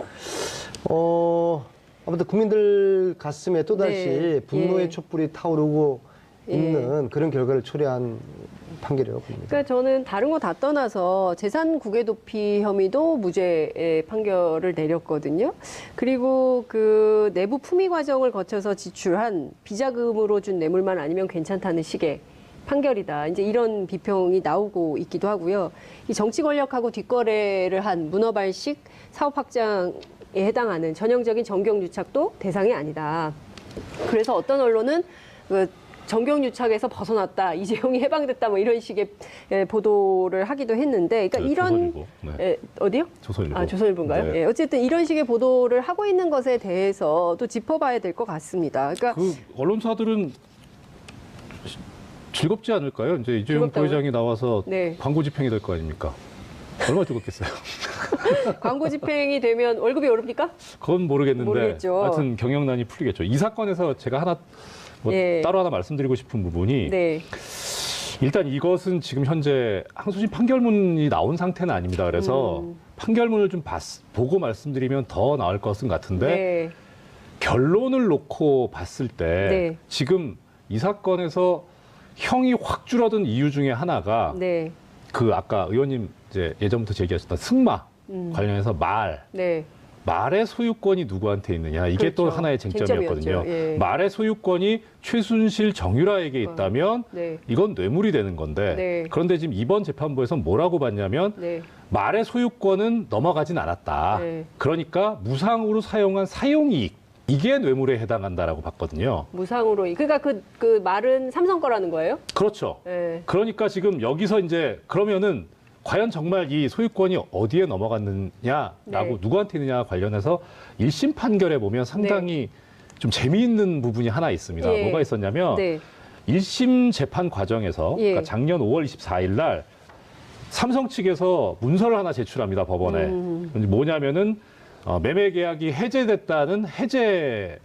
아무튼 국민들 가슴에 또다시 분노의 촛불이 타오르고 있는 그런 결과를 초래한 판결이라고 봅니다. 그러니까 저는 다른 거 다 떠나서 재산 국외 도피 혐의도 무죄의 판결을 내렸거든요. 그리고 그 내부 품위 과정을 거쳐서 지출한 비자금으로 준 뇌물만 아니면 괜찮다는 식의 판결이다. 이제 이런 비평이 나오고 있기도 하고요. 이 정치 권력하고 뒷거래를 한 문어발식 사업 확장에 해당하는 전형적인 정경유착도 대상이 아니다. 그래서 어떤 언론은 그 정경유착에서 벗어났다, 이재용이 해방됐다, 뭐 이런 식의 보도를 하기도 했는데, 그러니까 이런 조선일보. 네. 어디요? 조선일보. 조선일보인가요? 네. 어쨌든 이런 식의 보도를 하고 있는 것에 대해서도 짚어봐야 될 것 같습니다. 그러니까 그 언론사들은 즐겁지 않을까요? 이제 이재용 즐겁다고요? 부회장이 나와서 네. 광고 집행이 될 거 아닙니까? 얼마나 즐겁겠어요? 광고 집행이 되면 월급이 오릅니까? 그건 모르겠는데 모르겠죠. 하여튼 경영난이 풀리겠죠. 이 사건에서 제가 네. 따로 하나 말씀드리고 싶은 부분이 네. 일단 이것은 지금 현재 항소심 판결문이 나온 상태는 아닙니다. 그래서 판결문을 좀 보고 말씀드리면 더 나을 것은 같은데 네. 결론을 놓고 봤을 때 네. 지금 이 사건에서 형이 확 줄어든 이유 중에 하나가 네. 그 아까 의원님 이제 예전부터 제기하셨던 승마 관련해서 네. 말의 소유권이 누구한테 있느냐 이게 또 그렇죠. 하나의 쟁점이었거든요. 쟁점이었죠. 예. 말의 소유권이 최순실 정유라에게 있다면 네. 이건 뇌물이 되는 건데 네. 그런데 지금 이번 재판부에서 뭐라고 봤냐면 네. 말의 소유권은 넘어가진 않았다. 네. 그러니까 무상으로 사용한 사용이익 이게 뇌물에 해당한다라고 봤거든요. 무상으로. 그러니까 그 말은 삼성 거라는 거예요? 그렇죠. 네. 그러니까 지금 여기서 이제 그러면은 과연 정말 이 소유권이 어디에 넘어갔느냐라고 네. 누구한테 있느냐 관련해서 1심 판결에 보면 상당히 좀 재미있는 부분이 하나 있습니다. 예. 뭐가 있었냐면 네. 1심 재판 과정에서 예. 그러니까 작년 5월 24일 날 삼성 측에서 문서를 하나 제출합니다. 법원에. 뭐냐면은 매매 계약이 해제됐다는 해제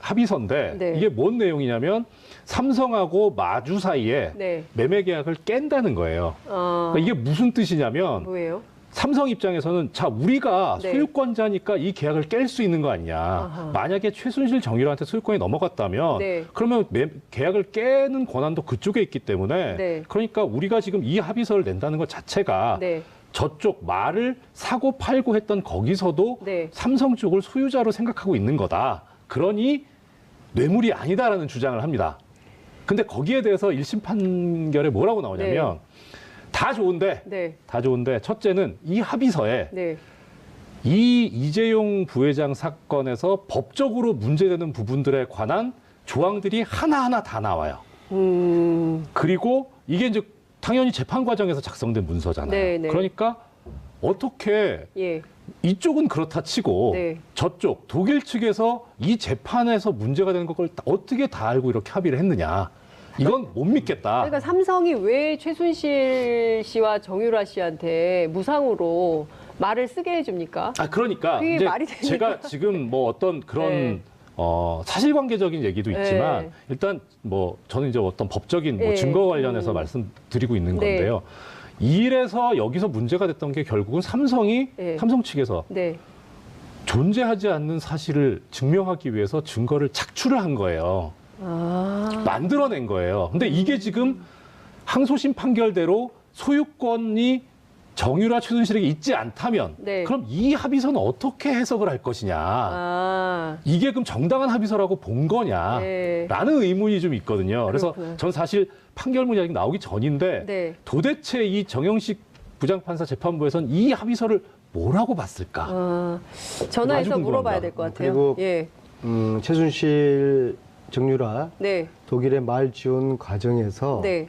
합의서인데 네. 이게 뭔 내용이냐면 삼성하고 마주 사이에 네. 매매 계약을 깬다는 거예요. 아, 그러니까 이게 무슨 뜻이냐면 뭐예요? 삼성 입장에서는 자 우리가 네. 소유권자니까 이 계약을 깰 수 있는 거 아니냐. 아하. 만약에 최순실 정유라한테 소유권이 넘어갔다면 네. 그러면 계약을 깨는 권한도 그쪽에 있기 때문에 네. 그러니까 우리가 지금 이 합의서를 낸다는 것 자체가 네. 저쪽 말을 사고 팔고 했던 거기서도 네. 삼성 쪽을 소유자로 생각하고 있는 거다. 그러니 뇌물이 아니다라는 주장을 합니다. 근데 거기에 대해서 1심 판결에 뭐라고 나오냐면 다 좋은데 네. 다 좋은데 첫째는 이 합의서에 네. 이 이재용 부회장 사건에서 법적으로 문제되는 부분들에 관한 조항들이 하나하나 다 나와요. 그리고 이게 이제 당연히 재판 과정에서 작성된 문서잖아요. 네, 네. 그러니까 어떻게 예. 이쪽은 그렇다 치고 네. 저쪽 독일 측에서 이 재판에서 문제가 되는 걸 어떻게 다 알고 이렇게 합의를 했느냐. 이건 못 믿겠다. 그러니까 삼성이 왜 최순실 씨와 정유라 씨한테 무상으로 말을 쓰게 해줍니까? 아, 그러니까 그게 이제 말이 됩니까? 제가 지금 뭐 어떤 그런 네. 사실관계적인 얘기도 있지만 네. 일단 뭐 저는 이제 어떤 법적인 뭐 네. 증거 관련해서 말씀드리고 있는 네. 건데요. 이래서 여기서 문제가 됐던 게 결국은 삼성이 네. 삼성 측에서 네. 존재하지 않는 사실을 증명하기 위해서 증거를 착취를 한 거예요. 아. 만들어낸 거예요. 근데 이게 지금 항소심 판결대로 소유권이 정유라 최순실에게 있지 않다면 네. 그럼 이 합의서는 어떻게 해석을 할 것이냐. 아. 이게 그럼 정당한 합의서라고 본 거냐. 네. 라는 의문이 좀 있거든요. 그래서 그렇구나. 전 사실 판결문이 아직 나오기 전인데 네. 도대체 이 정영식 부장판사 재판부에서는 이 합의서를 뭐라고 봤을까? 아. 전화해서 아주 물어봐야 궁금합니다. 될 것 같아요. 그리고 예. 최순실 정유라 네. 독일에 말 지원 과정에서 네.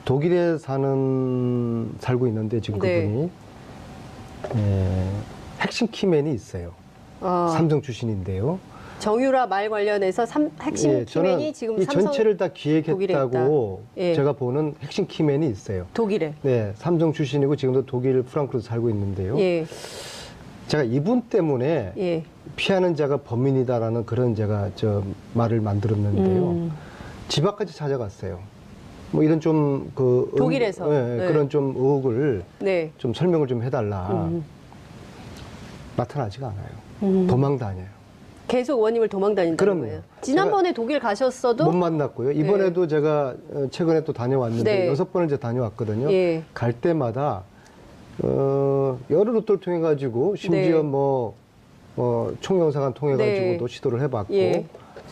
독일에 살고 있는데 지금 네. 그분이 핵심 키맨이 있어요. 아. 삼성 출신인데요. 정유라 말 관련해서 핵심 예, 저는 키맨이 지금 이 삼성 전체를 다 독일에 기획했다고 있다. 예. 제가 보는 핵심 키맨이 있어요. 독일에. 네, 삼성 출신이고 지금도 독일 프랑크푸르트 살고 있는데요. 예. 제가 이분 때문에 예. 피하는 자가 범인이다라는 그런 제가 말을 만들었는데요. 집 앞까지 찾아갔어요. 뭐 이런 좀 독일에서. 네. 그런 좀 의혹을 네. 좀 설명을 좀 해달라. 나타나지가 않아요. 도망 다녀요. 계속 의원님을 도망 다닌다는 그럼요. 거예요. 지난번에 독일 가셨어도 못 만났고요. 이번에도 제가 최근에 또 다녀왔는데 네. 6번을 이제 다녀왔거든요. 예. 갈 때마다 여러 루트를 통해 가지고 심지어 네. 뭐 총영사관 통해 가지고 네. 또 시도를 해봤고 예.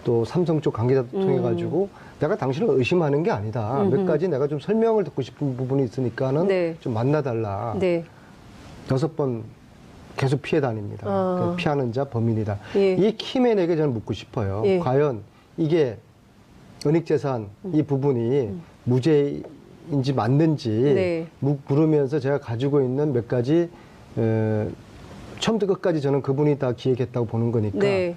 또 삼성 쪽 관계자도 통해 가지고 내가 당신을 의심하는 게 아니다. 몇 가지 내가 좀 설명을 듣고 싶은 부분이 있으니까는 네. 좀 만나달라. 네. 6번 계속 피해 다닙니다. 아. 피하는 자 범인이다. 예. 이 키맨에게 저는 묻고 싶어요. 예. 과연 이게 은닉재산 이 부분이 무죄인지 맞는지 네. 물으면서 제가 가지고 있는 몇 가지 처음부터 끝까지 저는 그분이 다 기획했다고 보는 거니까 네.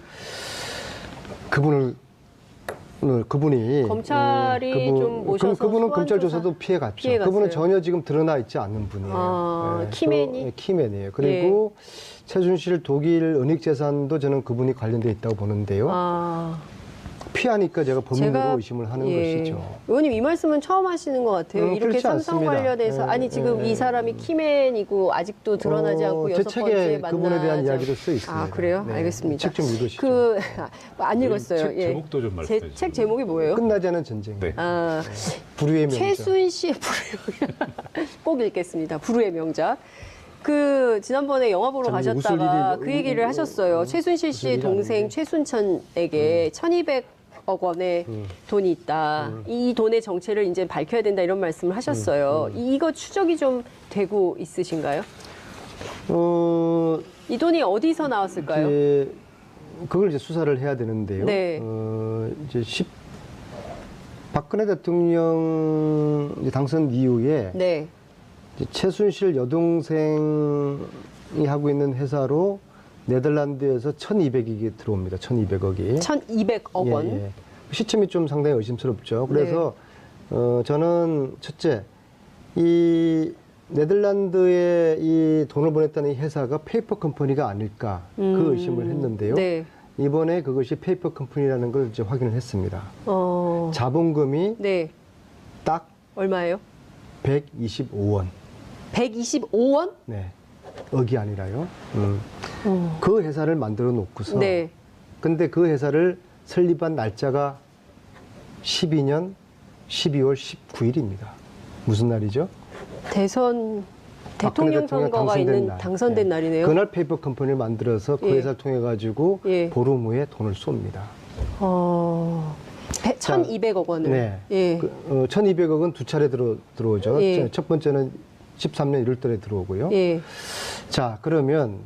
그분이 검찰이 좀 모셔서 그분은 소환 검찰 조사 조사도 피해갔죠. 피해갔어요. 그분은 전혀 지금 드러나 있지 않는 분이에요. 아, 예, 키맨이? 또, 예, 키맨이에요. 그리고 최순실 독일 은닉재산도 저는 그분이 관련돼 있다고 보는데요. 아. 피하니까 제가 범인으로 의심을 하는 것이죠. 의원님 이 말씀은 처음 하시는 것 같아요. 이렇게 그렇지 삼성 않습니다. 관련해서 아니 지금 이 사람이 키맨이고 아직도 드러나지 않고 제 6번째 책에 만나자. 그분에 대한 이야기도 써 있습니다. 아 그래요? 네. 알겠습니다. 책 좀 읽으시죠. 안 읽었어요. 책 제목도 좀 말씀해 주세요. 책 제목이 뭐예요? 끝나지 않은 전쟁. 네. 아, 불후의 명작. 최순실 불후의 꼭 읽겠습니다. 불후의 명작. 지난번에 영화 보러 참, 웃을 가셨다가 일이 그 얘기를 하셨어요. 최순실 웃을 씨의 일이 동생 아닌데. 최순천에게 1,200억 원의 돈이 있다. 이 돈의 정체를 이제 밝혀야 된다 이런 말씀을 하셨어요. 이거 추적이 좀 되고 있으신가요? 이 돈이 어디서 나왔을까요? 그걸 이제 수사를 해야 되는데요. 네. 이제 박근혜 대통령 이제 당선 이후에 네. 이제 최순실 여동생이 하고 있는 회사로 네덜란드에서 1,200억이 들어옵니다. 1,200억이. 1,200억 원. 예. 시점이 좀 상당히 의심스럽죠. 그래서 저는 첫째, 이 네덜란드에 이 돈을 보냈다는 이 회사가 페이퍼 컴퍼니가 아닐까 그 의심을 했는데요. 네. 이번에 그것이 페이퍼 컴퍼니라는 걸 이제 확인을 했습니다. 자본금이 네. 딱 얼마예요? 125원. 125원? 네. 억이 아니라요. 그 회사를 만들어 놓고서. 네. 근데 그 회사를 설립한 날짜가 12년 12월 19일입니다. 무슨 날이죠? 대통령 선거가 있는 당선된 네. 날이네요. 그날 페이퍼 컴퍼니를 만들어서 그 예. 회사를 통해 가지고 예. 보름 후에 돈을 쏩니다. 1,200억 원을. 네. 예. 1,200억은 두 차례 들어오죠. 예. 첫 번째는 13년 1월달에 들어오고요. 예. 자, 그러면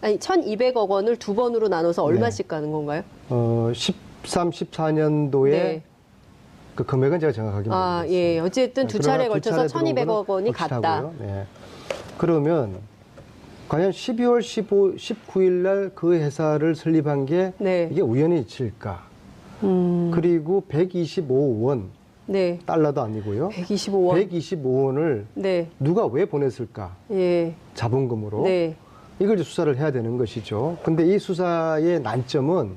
아니 1,200억 원을 두 번으로 나눠서 얼마씩 가는 건가요? 13, 14년도에 네. 그 금액은 제가 정확하게 모르겠어요. 예. 어쨌든 두 그러나 차례에 걸쳐서 두 차례 1,200억 원이 확실하고요. 갔다. 네. 그러면 과연 12월 19일 날 그 회사를 설립한 게 네. 이게 우연히 일치일까? 그리고 125원 네. 달러도 아니고요. 125원. 125원을 네. 누가 왜 보냈을까? 예. 자본금으로. 네. 이걸 이제 수사를 해야 되는 것이죠. 근데 이 수사의 난점은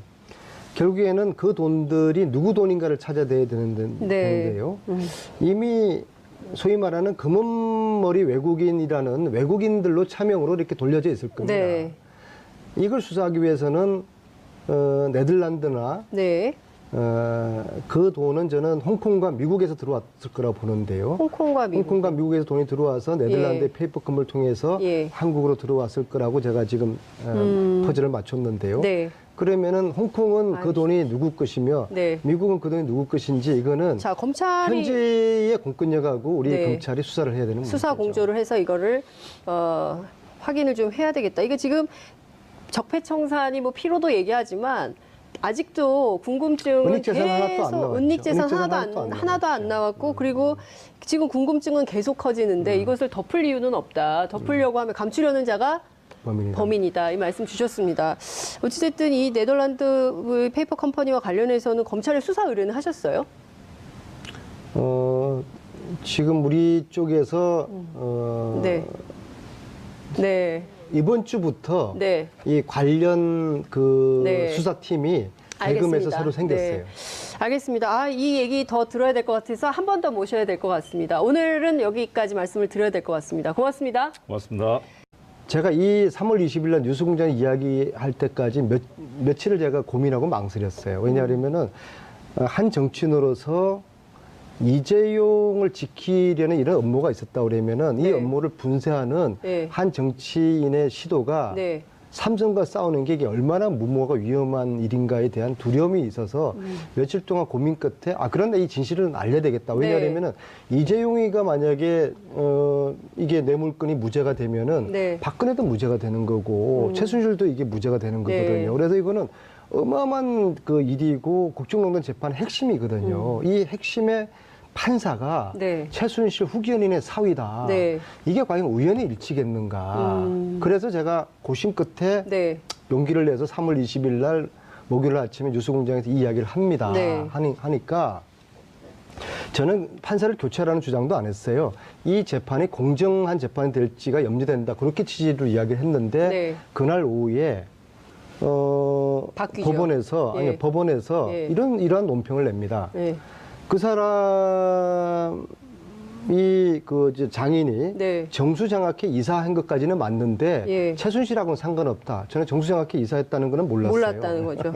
결국에는 그 돈들이 누구 돈인가를 찾아야 되는데요. 이미 소위 말하는 금은머리 외국인이라는 외국인들로 차명으로 이렇게 돌려져 있을 겁니다. 네. 이걸 수사하기 위해서는 네덜란드나 네. 그 돈은 저는 홍콩과 미국에서 들어왔을 거라고 보는데요. 홍콩과 미국. 홍콩과 미국에서 돈이 들어와서 네덜란드의 예. 페이퍼컴을 통해서 예. 한국으로 들어왔을 거라고 제가 지금 퍼즐을 맞췄는데요. 네. 그러면은 홍콩은 그 돈이 누구 것이며 네. 미국은 그 돈이 누구 것인지 이거는 자, 검찰이 현재의 공권력하고 우리 네. 검찰이 수사를 해야 되는 수사 문제죠. 공조를 해서 이거를 확인을 좀 해야 되겠다. 이거 지금 적폐청산이 뭐 피로도 얘기하지만 아직도 궁금증은 은닉재산 하나도 안 나왔죠. 은닉재산 은닉재산 하나도 안 나왔고 그리고 지금 궁금증은 계속 커지는데 이것을 덮을 이유는 없다. 덮으려고 하면 감추려는 자가 범인이다. 이 말씀 주셨습니다. 어찌됐든 이 네덜란드 페이퍼 컴퍼니와 관련해서는 검찰에 수사 의뢰는 하셨어요? 지금 우리 쪽에서 네. 네. 이번 주부터 네. 이 관련 그 네. 수사팀이 알겠습니다. 대금에서 새로 생겼어요. 네. 알겠습니다. 이 얘기 더 들어야 될 것 같아서 한 번 더 모셔야 될 것 같습니다. 오늘은 여기까지 말씀을 드려야 될 것 같습니다. 고맙습니다. 고맙습니다. 제가 이 3월 20일 날 뉴스공장 이야기할 때까지 며칠을 제가 고민하고 망설였어요. 왜냐하면은 한 정치인으로서 이재용을 지키려는 이런 업무가 있었다 그러면은 네. 이 업무를 분쇄하는 네. 한 정치인의 시도가 네. 삼성과 싸우는 게 이게 얼마나 무모하고 위험한 일인가에 대한 두려움이 있어서 며칠 동안 고민 끝에 그런데 이 진실은 알려야 되겠다. 왜냐하면은 이재용이가 만약에 이게 뇌물건이 무죄가 되면은 네. 박근혜도 무죄가 되는 거고 최순실도 이게 무죄가 되는 네. 거거든요. 그래서 이거는 어마어마한 그 일이고 국정농단 재판의 핵심이거든요. 이 핵심의 판사가 네. 최순실 후견인의 사위다. 네. 이게 과연 우연의 일치겠는가. 그래서 제가 고심 끝에 네. 용기를 내서 3월 20일 날 목요일 아침에 뉴스공장에서 이 이야기를 합니다. 네. 하니까 저는 판사를 교체하라는 주장도 안 했어요. 이 재판이 공정한 재판이 될지가 염려된다. 그렇게 취지로 이야기를 했는데 네. 그날 오후에 바뀌죠. 법원에서 예. 법원에서 예. 이러한 논평을 냅니다. 네. 그 사람이 그 이제 장인이 네. 정수장학회 이사한 것까지는 맞는데 예. 최순실하고는 상관없다. 저는 정수장학회 이사했다는 거는 몰랐어요. 몰랐다는 거죠.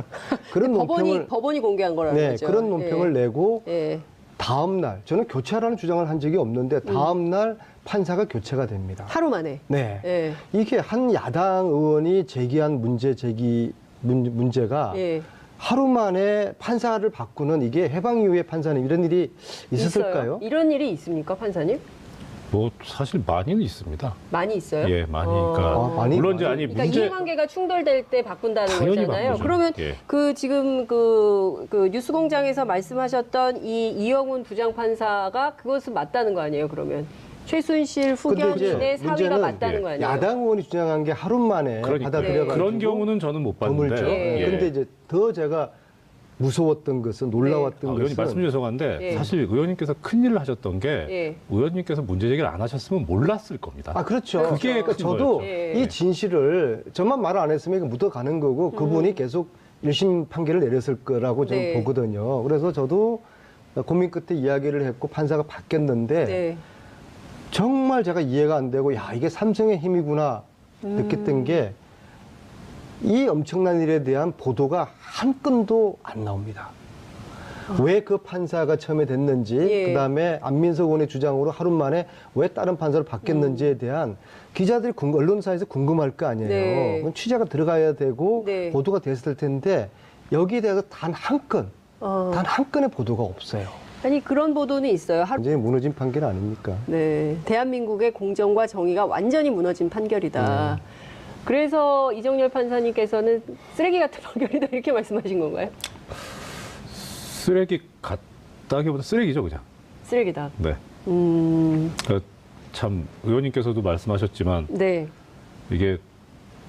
그런 논평을 법원이 공개한 거라는 네, 거죠. 그런 논평을 내고 예. 다음 날 저는 교체하라는 주장을 한 적이 없는데 다음 날 판사가 교체가 됩니다. 하루 만에. 네. 예. 이게 한 야당 의원이 제기한 문제가 예. 하루 만에 판사를 바꾸는 이게 해방 이후의 판사는 이런 일이 있었을까요? 있어요. 이런 일이 있습니까, 판사님? 뭐 사실 많이는 있습니다. 많이 있어요? 예, 많이. 그러니까 많이? 물론 이제 그러니까 문제 이해관계가 충돌될 때 바꾼다는 당연히 거잖아요. 바꾸죠. 그러면 예. 지금 그 뉴스공장에서 말씀하셨던 이 이영훈 부장판사가 그것은 맞다는 거 아니에요? 그러면 최순실 후견인의 사위가 맞다는 거 아니에요? 야당 의원이 주장한 게 하루 만에 그러니까 받아들여가지고 그런 경우는 저는 못 봤는데. 드물죠. 예. 근데 이제 더 제가 무서웠던 것은 놀라웠던 의원님 것은 말씀 죄송한데 예. 사실 의원님께서 큰일을 하셨던 게 예. 의원님께서 문제 제기를 안 하셨으면 몰랐을 겁니다. 아 그렇죠. 그게 그러니까 큰 저도 거였죠. 예. 이 진실을 저만 말을 안 했으면 이거 묻어가는 거고 그분이 계속 1심 판결을 내렸을 거라고 저는 네. 보거든요. 그래서 저도 고민 끝에 이야기를 했고 판사가 바뀌었는데 네. 정말 제가 이해가 안 되고 야 이게 삼성의 힘이구나 느꼈던 게 이 엄청난 일에 대한 보도가 한 건도 안 나옵니다. 왜 그 판사가 처음에 됐는지, 예. 그다음에 안민석 의원의 주장으로 하루 만에 왜 다른 판사로 바뀌었는지에 대한 기자들이 언론사에서 궁금할 거 아니에요. 네. 그럼 취재가 들어가야 되고 네. 보도가 됐을 텐데 여기에 대해서 단 한 건, 어. 단 한 건의 보도가 없어요. 아니 그런 보도는 있어요. 완전히 무너진 판결 아닙니까? 네, 대한민국의 공정과 정의가 완전히 무너진 판결이다. 그래서 이정열 판사님께서는 쓰레기 같은 판결이다 이렇게 말씀하신 건가요? 쓰레기 같다기보다 쓰레기죠, 그냥. 쓰레기다. 네. 참 의원님께서도 말씀하셨지만 네, 이게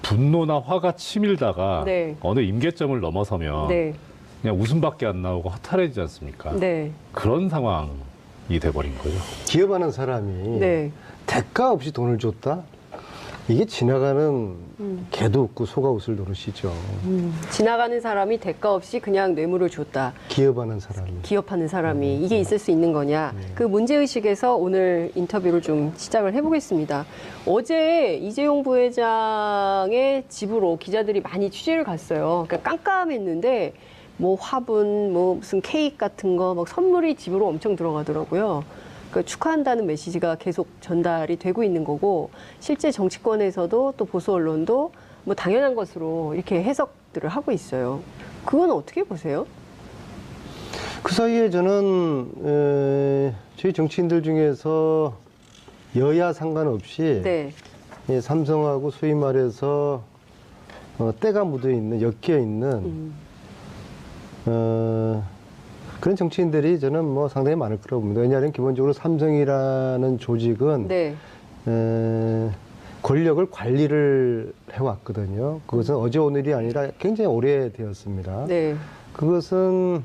분노나 화가 치밀다가 네. 어느 임계점을 넘어서면 네, 그냥 웃음밖에 안 나오고 허탈해지지 않습니까? 네, 그런 상황이 돼버린 거죠. 기업하는 사람이 네. 대가 없이 돈을 줬다? 이게 지나가는 개도 없고 소가 웃을 노릇이죠. 지나가는 사람이 대가 없이 그냥 뇌물을 줬다. 기업하는 사람이. 기업하는 사람이 이게 있을 수 있는 거냐. 그 문제의식에서 오늘 인터뷰를 좀 시작을 해보겠습니다. 어제 이재용 부회장의 집으로 기자들이 많이 취재를 갔어요. 그러니까 깜깜했는데 뭐 화분, 뭐 무슨 케이크 같은 거 막 선물이 집으로 엄청 들어가더라고요. 그러니까 축하한다는 메시지가 계속 전달이 되고 있는 거고 실제 정치권에서도 또 보수 언론도 뭐 당연한 것으로 이렇게 해석들을 하고 있어요. 그건 어떻게 보세요? 그 사이에 저는 저희 정치인들 중에서 여야 상관없이 네. 삼성하고 소위 말해서 때가 묻어 있는 엮여 있는 그런 정치인들이 저는 뭐 상당히 많을 거라고 봅니다. 왜냐하면 기본적으로 삼성이라는 조직은 네. 권력을 관리를 해왔거든요. 그것은 어제 오늘이 아니라 굉장히 오래되었습니다. 네. 그것은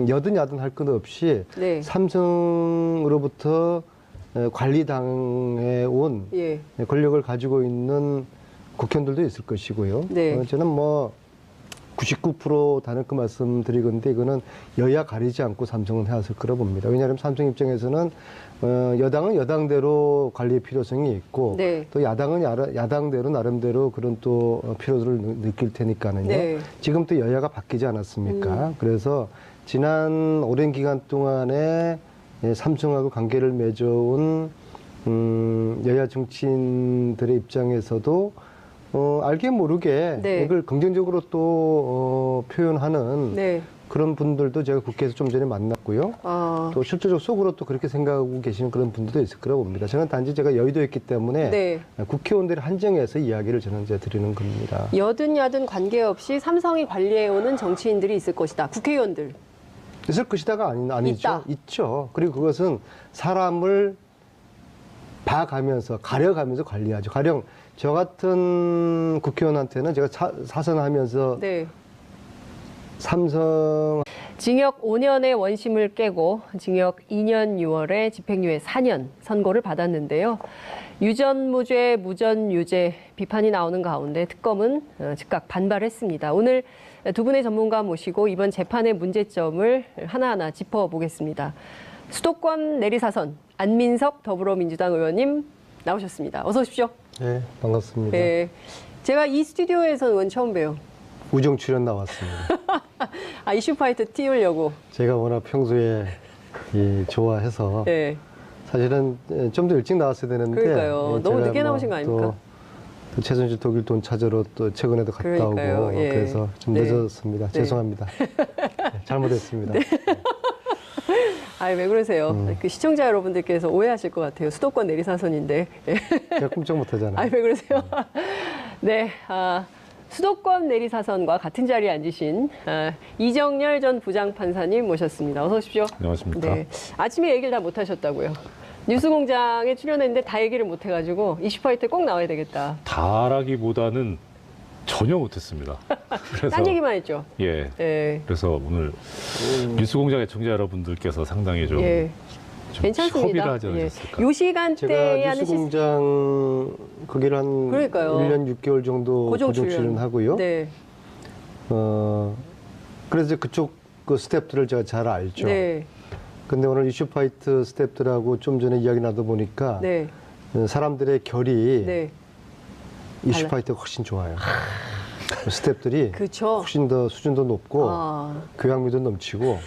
여든 야든 할 것 없이 네. 삼성으로부터 관리당해 온 예. 권력을 가지고 있는 국회의원들도 있을 것이고요. 네. 저는 뭐 99% 단언코 말씀드리건데 이거는 여야 가리지 않고 삼성은 해왔을 거라고 봅니다. 왜냐하면 삼성 입장에서는 여당은 여당대로 관리의 필요성이 있고 네. 또 야당은 야당대로 나름대로 그런 또 필요를 느낄 테니까는요. 네. 지금 또 여야가 바뀌지 않았습니까? 그래서 지난 오랜 기간 동안에 삼성하고 관계를 맺어온 여야 정치인들의 입장에서도 알게 모르게 네. 이걸 긍정적으로 또 표현하는 네. 그런 분들도 제가 국회에서 좀 전에 만났고요. 아. 또 실제적으로 속으로 또 그렇게 생각하고 계시는 그런 분들도 있을 거라고 봅니다. 저는 단지 제가 여의도에 있기 때문에 네. 국회의원들이 한정해서 이야기를 저는 이제 드리는 겁니다. 여든 야든 관계없이 삼성이 관리해오는 정치인들이 있을 것이다. 국회의원들. 있을 것이다가 아니죠. 있다. 있죠. 그리고 그것은 사람을 봐가면서 가려가면서 관리하죠. 가령 저 같은 국회의원한테는 제가 사선하면서 네. 삼성 징역 5년의 원심을 깨고 징역 2년 6월에 집행유예 4년 선고를 받았는데요. 유전무죄, 무전유죄 비판이 나오는 가운데 특검은 즉각 반발했습니다. 오늘 두 분의 전문가 모시고 이번 재판의 문제점을 하나하나 짚어보겠습니다. 수도권 내리사선 안민석 더불어민주당 의원님 나오셨습니다. 어서 오십시오. 네, 반갑습니다. 네, 제가 이 스튜디오에서 의원 처음 봬요. 우정 출연 나왔습니다. 아, 이슈파이터 띄우려고. 제가 워낙 평소에 좋아해서 네. 사실은 좀 더 일찍 나왔어야 되는데 그러니까요. 너무 제가 늦게 나오신 거 아닙니까? 또 최순실 독일 돈 찾으러 또 최근에도 갔다 그러니까요. 오고 예. 그래서 좀 네. 늦었습니다. 네. 죄송합니다. 네, 잘못했습니다. 아니, 왜 그러세요? 그 시청자 여러분들께서 오해하실 것 같아요. 수도권 내리사선인데. 제가 꼼짝 못하잖아요. 아니, 왜 그러세요? 네, 수도권 내리사선과 같은 자리에 앉으신 이정열 전 부장판사님 모셨습니다. 어서 오십시오. 안녕하십니까. 네, 아침에 얘기를 다 못하셨다고요. 뉴스공장에 출연했는데 다 얘기를 못해가지고 이슈파이터에 꼭 나와야 되겠다. 다라기보다는 전혀 못했습니다. 그래서 딴 얘기만 했죠. 예. 네. 그래서 오늘 뉴스공장 애청자 여러분들께서 상당히 좀, 예. 좀 괜찮습니다. 협의를 하지 예. 않으셨을까. 요 시간대에 제가 하는 뉴스공장 거기를 한 그러니까요. 1년 6개월 정도 고정 출연하고요. 네. 그래서 그쪽 그 스태프들을 제가 잘 알죠. 네. 근데 오늘 이슈파이트 스태프들하고 좀 전에 이야기 나도 보니까 네. 사람들의 결이 네. 이슈파이트가 훨씬 좋아요. 스태프들이 그렇죠. 훨씬 더 수준도 높고 아, 교양미도 넘치고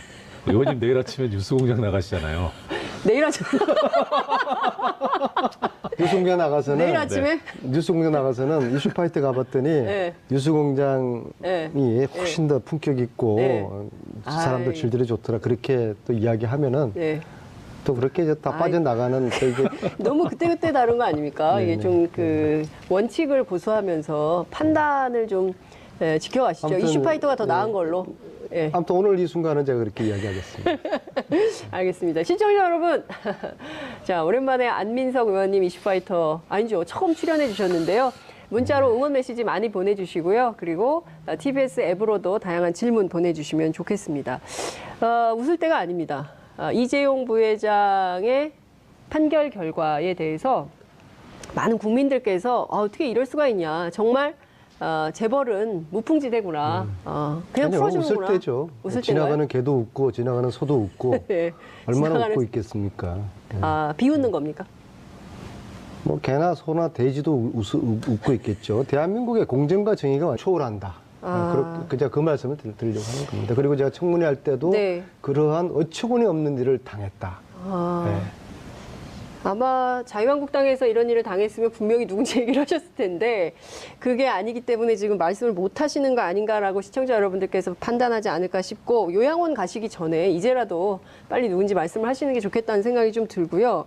의원님 내일 아침에 뉴스공장 나가시잖아요. 내일 아침 뉴스공장 나가서는 내일 아침에 뉴스공장 나가서는 이슈파이트 가봤더니 네. 뉴스공장이 네. 훨씬 더 품격 있고 네. 사람들 아이. 질들이 좋더라 그렇게 또 이야기하면은 네. 또 그렇게 이제 다 아이. 빠져나가는 또 이게 너무 그때그때 다른 거 아닙니까? 이게 네네. 좀 그 원칙을 고수하면서 판단을 좀 지켜가시죠. 아무튼, 이슈파이터가 더 나은 걸로. 예. 아무튼 오늘 이 순간은 제가 그렇게 이야기하겠습니다. 알겠습니다. 시청자 여러분. 자, 오랜만에 안민석 의원님 이슈파이터 아니죠. 처음 출연해 주셨는데요. 문자로 응원 메시지 많이 보내주시고요. 그리고 TBS 앱으로도 다양한 질문 보내주시면 좋겠습니다. 웃을 때가 아닙니다. 이재용 부회장의 판결 결과에 대해서 많은 국민들께서 어떻게 이럴 수가 있냐. 정말 재벌은 무풍지대구나. 그냥 아니요, 풀어주는구나. 웃을 때죠. 웃을 지나가는 개도 웃고 지나가는 소도 웃고 네. 얼마나 지나가는- 웃고 있겠습니까? 비웃는 겁니까? 뭐 개나 소나 돼지도 웃고 있겠죠. 대한민국의 공정과 정의가 초월한다. 제가 그 말씀을 드리려고 하는 겁니다. 그리고 제가 청문회 할 때도 네. 그러한 어처구니 없는 일을 당했다. 네. 아마 자유한국당에서 이런 일을 당했으면 분명히 누군지 얘기를 하셨을 텐데 그게 아니기 때문에 지금 말씀을 못 하시는 거 아닌가라고 시청자 여러분들께서 판단하지 않을까 싶고 요양원 가시기 전에 이제라도 빨리 누군지 말씀을 하시는 게 좋겠다는 생각이 좀 들고요.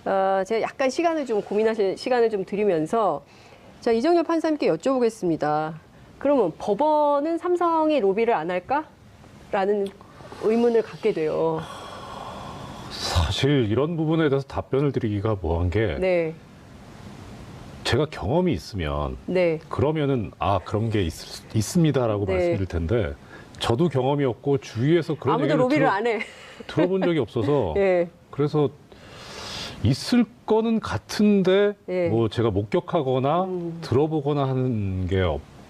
제가 약간 시간을 좀 고민하실 시간을 좀 드리면서 자, 이정열 판사님께 여쭤보겠습니다. 그러면 법원은 삼성이 로비를 안 할까? 라는 의문을 갖게 돼요. 사실 이런 부분에 대해서 답변을 드리기가 뭐한 게 네. 제가 경험이 있으면 네. 그러면은 그런 게 있습니다라고 네. 말씀드릴 텐데 저도 경험이 없고 주위에서 그런 아무도 얘기를 로비를 안 해. 들어본 적이 없어서 예. 그래서 있을 거는 같은데 예. 뭐 제가 목격하거나 들어보거나 하는 게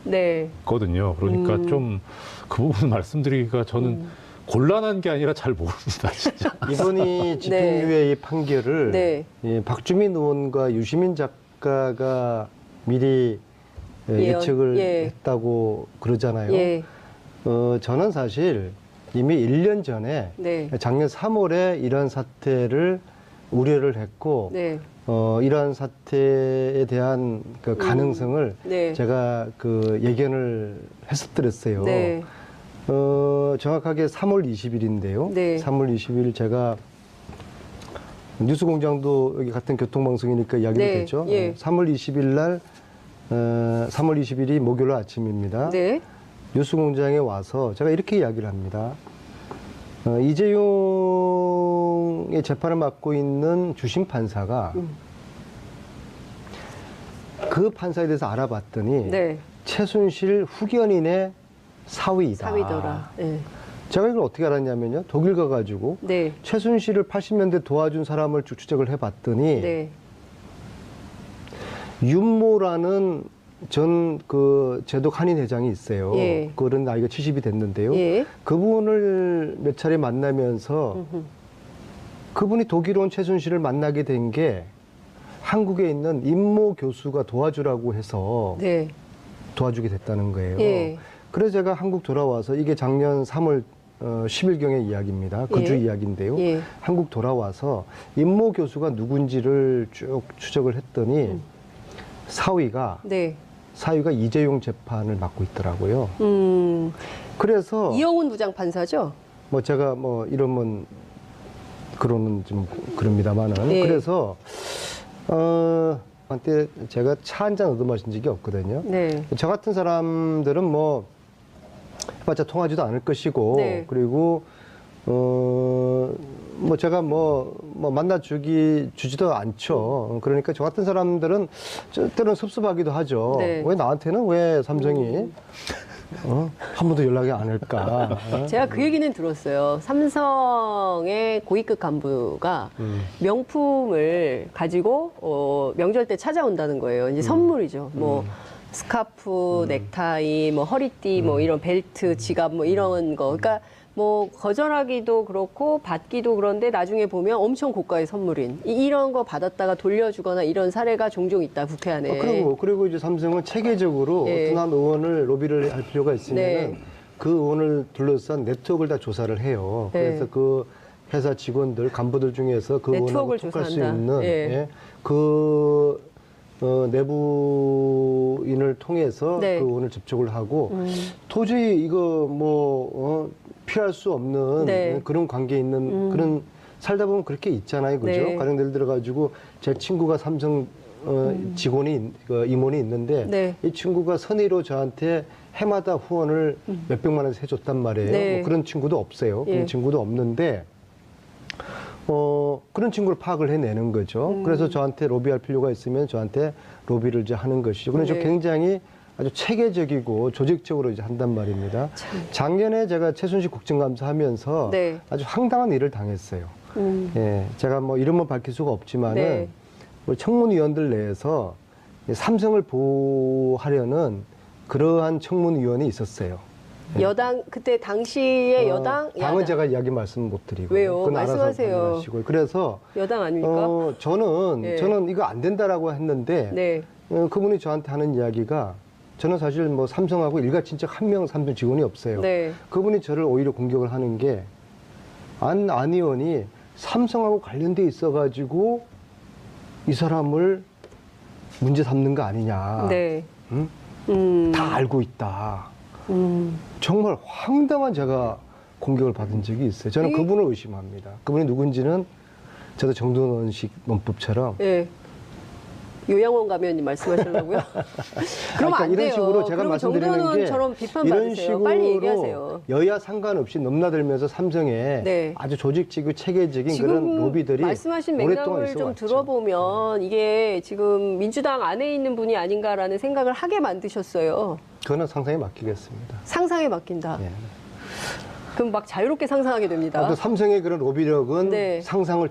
네. 없거든요. 그러니까 좀 그 부분 말씀드리기가 저는 곤란한 게 아니라 잘 모릅니다, 진짜. 이번이 집행유예 이 판결을 네. 박주민 의원과 유시민 작가가 미리 예측을 했다고 그러잖아요. 예. 저는 사실 이미 1년 전에 네. 작년 3월에 이런 사태를 우려를 했고 네. 이러한 사태에 대한 그 가능성을 네. 제가 그 예견을 했었더랬어요. 네. 정확하게 3월 20일인데요. 네. 3월 20일 제가 뉴스공장도 여기 같은 교통방송이니까 이야기도 네. 되죠. 예. 3월 3월 20일 날 3월 20일이 목요일 아침입니다. 네. 뉴스공장에 와서 제가 이렇게 이야기를 합니다. 이재용의 재판을 맡고 있는 주심 판사가 그 판사에 대해서 알아봤더니 네. 최순실 후견인의 사위이다. 사위더라. 네. 제가 이걸 어떻게 알았냐면요. 독일 가가지고 네. 최순실을 80년대 도와준 사람을 쭉 추적을 해봤더니 네. 윤모라는 전 그 제독 한인 회장이 있어요. 예. 그런 나이가 70이 됐는데요. 예. 그분을 몇 차례 만나면서 그분이 독일 온 최순실을 만나게 된 게 한국에 있는 임모 교수가 도와주라고 해서 네. 도와주게 됐다는 거예요. 예. 그래서 제가 한국 돌아와서 이게 작년 3월 10일경의 이야기입니다. 그 주 예. 이야기인데요. 예. 한국 돌아와서 임모 교수가 누군지를 쭉 추적을 했더니 사위가 이재용 재판을 맡고 있더라고요. 그래서 이영훈 부장판사죠? 뭐 제가 뭐 이러면 그러는 좀 그럽니다만은 예. 그래서 한때 제가 차 한 잔 얻어 마신 적이 없거든요. 네. 저 같은 사람들은 뭐 해봤자 통하지도 않을 것이고 네. 그리고 뭐 제가 뭐 만나 주지도 않죠. 그러니까 저 같은 사람들은 때로는 섭섭하기도 하죠. 네. 왜 나한테는 왜 삼성이 한 번도 연락이 안 할까? 제가 그 얘기는 들었어요. 삼성의 고위급 간부가 명품을 가지고 명절 때 찾아온다는 거예요. 이제 선물이죠. 뭐 스카프, 넥타이, 뭐 허리띠, 뭐 이런 벨트, 지갑, 뭐 이런 거. 그러니까 뭐 거절하기도 그렇고 받기도 그런데 나중에 보면 엄청 고가의 선물인 이런 거 받았다가 돌려주거나 이런 사례가 종종 있다 국회 안에. 그리고 이제 삼성은 체계적으로 예. 어떤 한 의원을 로비를 할 필요가 있으면 네. 그 의원을 둘러싼 네트워크를 다 조사를 해요. 네. 그래서 그 회사 직원들, 간부들 중에서 그 의원하고 네트워크를 톡할 수 조사한다. 있는 예. 예, 그 내부인을 통해서 네. 그 의원을 접촉을 하고 도저히 이거 피할 수 없는 네. 그런 관계에 있는 그런 살다 보면 그렇게 있잖아요, 그죠? 네. 가령 예를 들어 가지고 제 친구가 삼성 직원이 임원이 있는데 네. 이 친구가 선의로 저한테 해마다 후원을 몇백만 원씩 해줬단 말이에요. 네. 뭐 그런 친구도 없어요. 예. 그런 친구도 없는데 그런 친구를 파악을 해내는 거죠. 그래서 저한테 로비할 필요가 있으면 저한테 로비를 이제 하는 것이죠. 그래서 네. 굉장히 아주 체계적이고 조직적으로 이제 한단 말입니다. 작년에 제가 최순실 국정감사 하면서 네. 아주 황당한 일을 당했어요. 예, 제가 뭐 이름은 밝힐 수가 없지만은 네. 우리 청문위원들 내에서 삼성을 보호하려는 그러한 청문위원이 있었어요. 여당 그때 당시에 여당 당은 야당. 제가 이야기 말씀 못 드리고 왜요? 그건 알아서 말씀하세요. 확인하시고요. 그래서 여당 아닙니까? 저는 이거 안 된다라고 했는데 네. 그분이 저한테 하는 이야기가 저는 사실 뭐 삼성하고 일가친척 한 명 삼성 직원이 없어요. 네. 그분이 저를 오히려 공격을 하는 게 안 의원이 삼성하고 관련돼 있어가지고 이 사람을 문제 삼는 거 아니냐. 네. 응? 다 알고 있다. 정말 황당한 제가 공격을 받은 적이 있어요. 저는 그분을 의심합니다. 그분이 누군지는 저도 정동원식 논법처럼 예. 요양원 가면 말씀하시려고요? 그러면 안 이런 돼요. 식으로 제가 그럼 말씀드리는 게 정동원처럼 비판 이런 받으세요. 식으로 빨리 얘기하세요. 여야 상관없이 넘나들면서 삼성에 네. 아주 조직적이고 체계적인 지금 그런 로비들이 말씀하신 오랫동안 맥락을 좀 있어왔죠. 들어보면 이게 지금 민주당 안에 있는 분이 아닌가라는 생각을 하게 만드셨어요. 그거는 상상에 맡기겠습니다. 상상에 맡긴다. 예. 그럼 막 자유롭게 상상하게 됩니다. 아무튼 삼성의 그런 로비력은 네. 상상을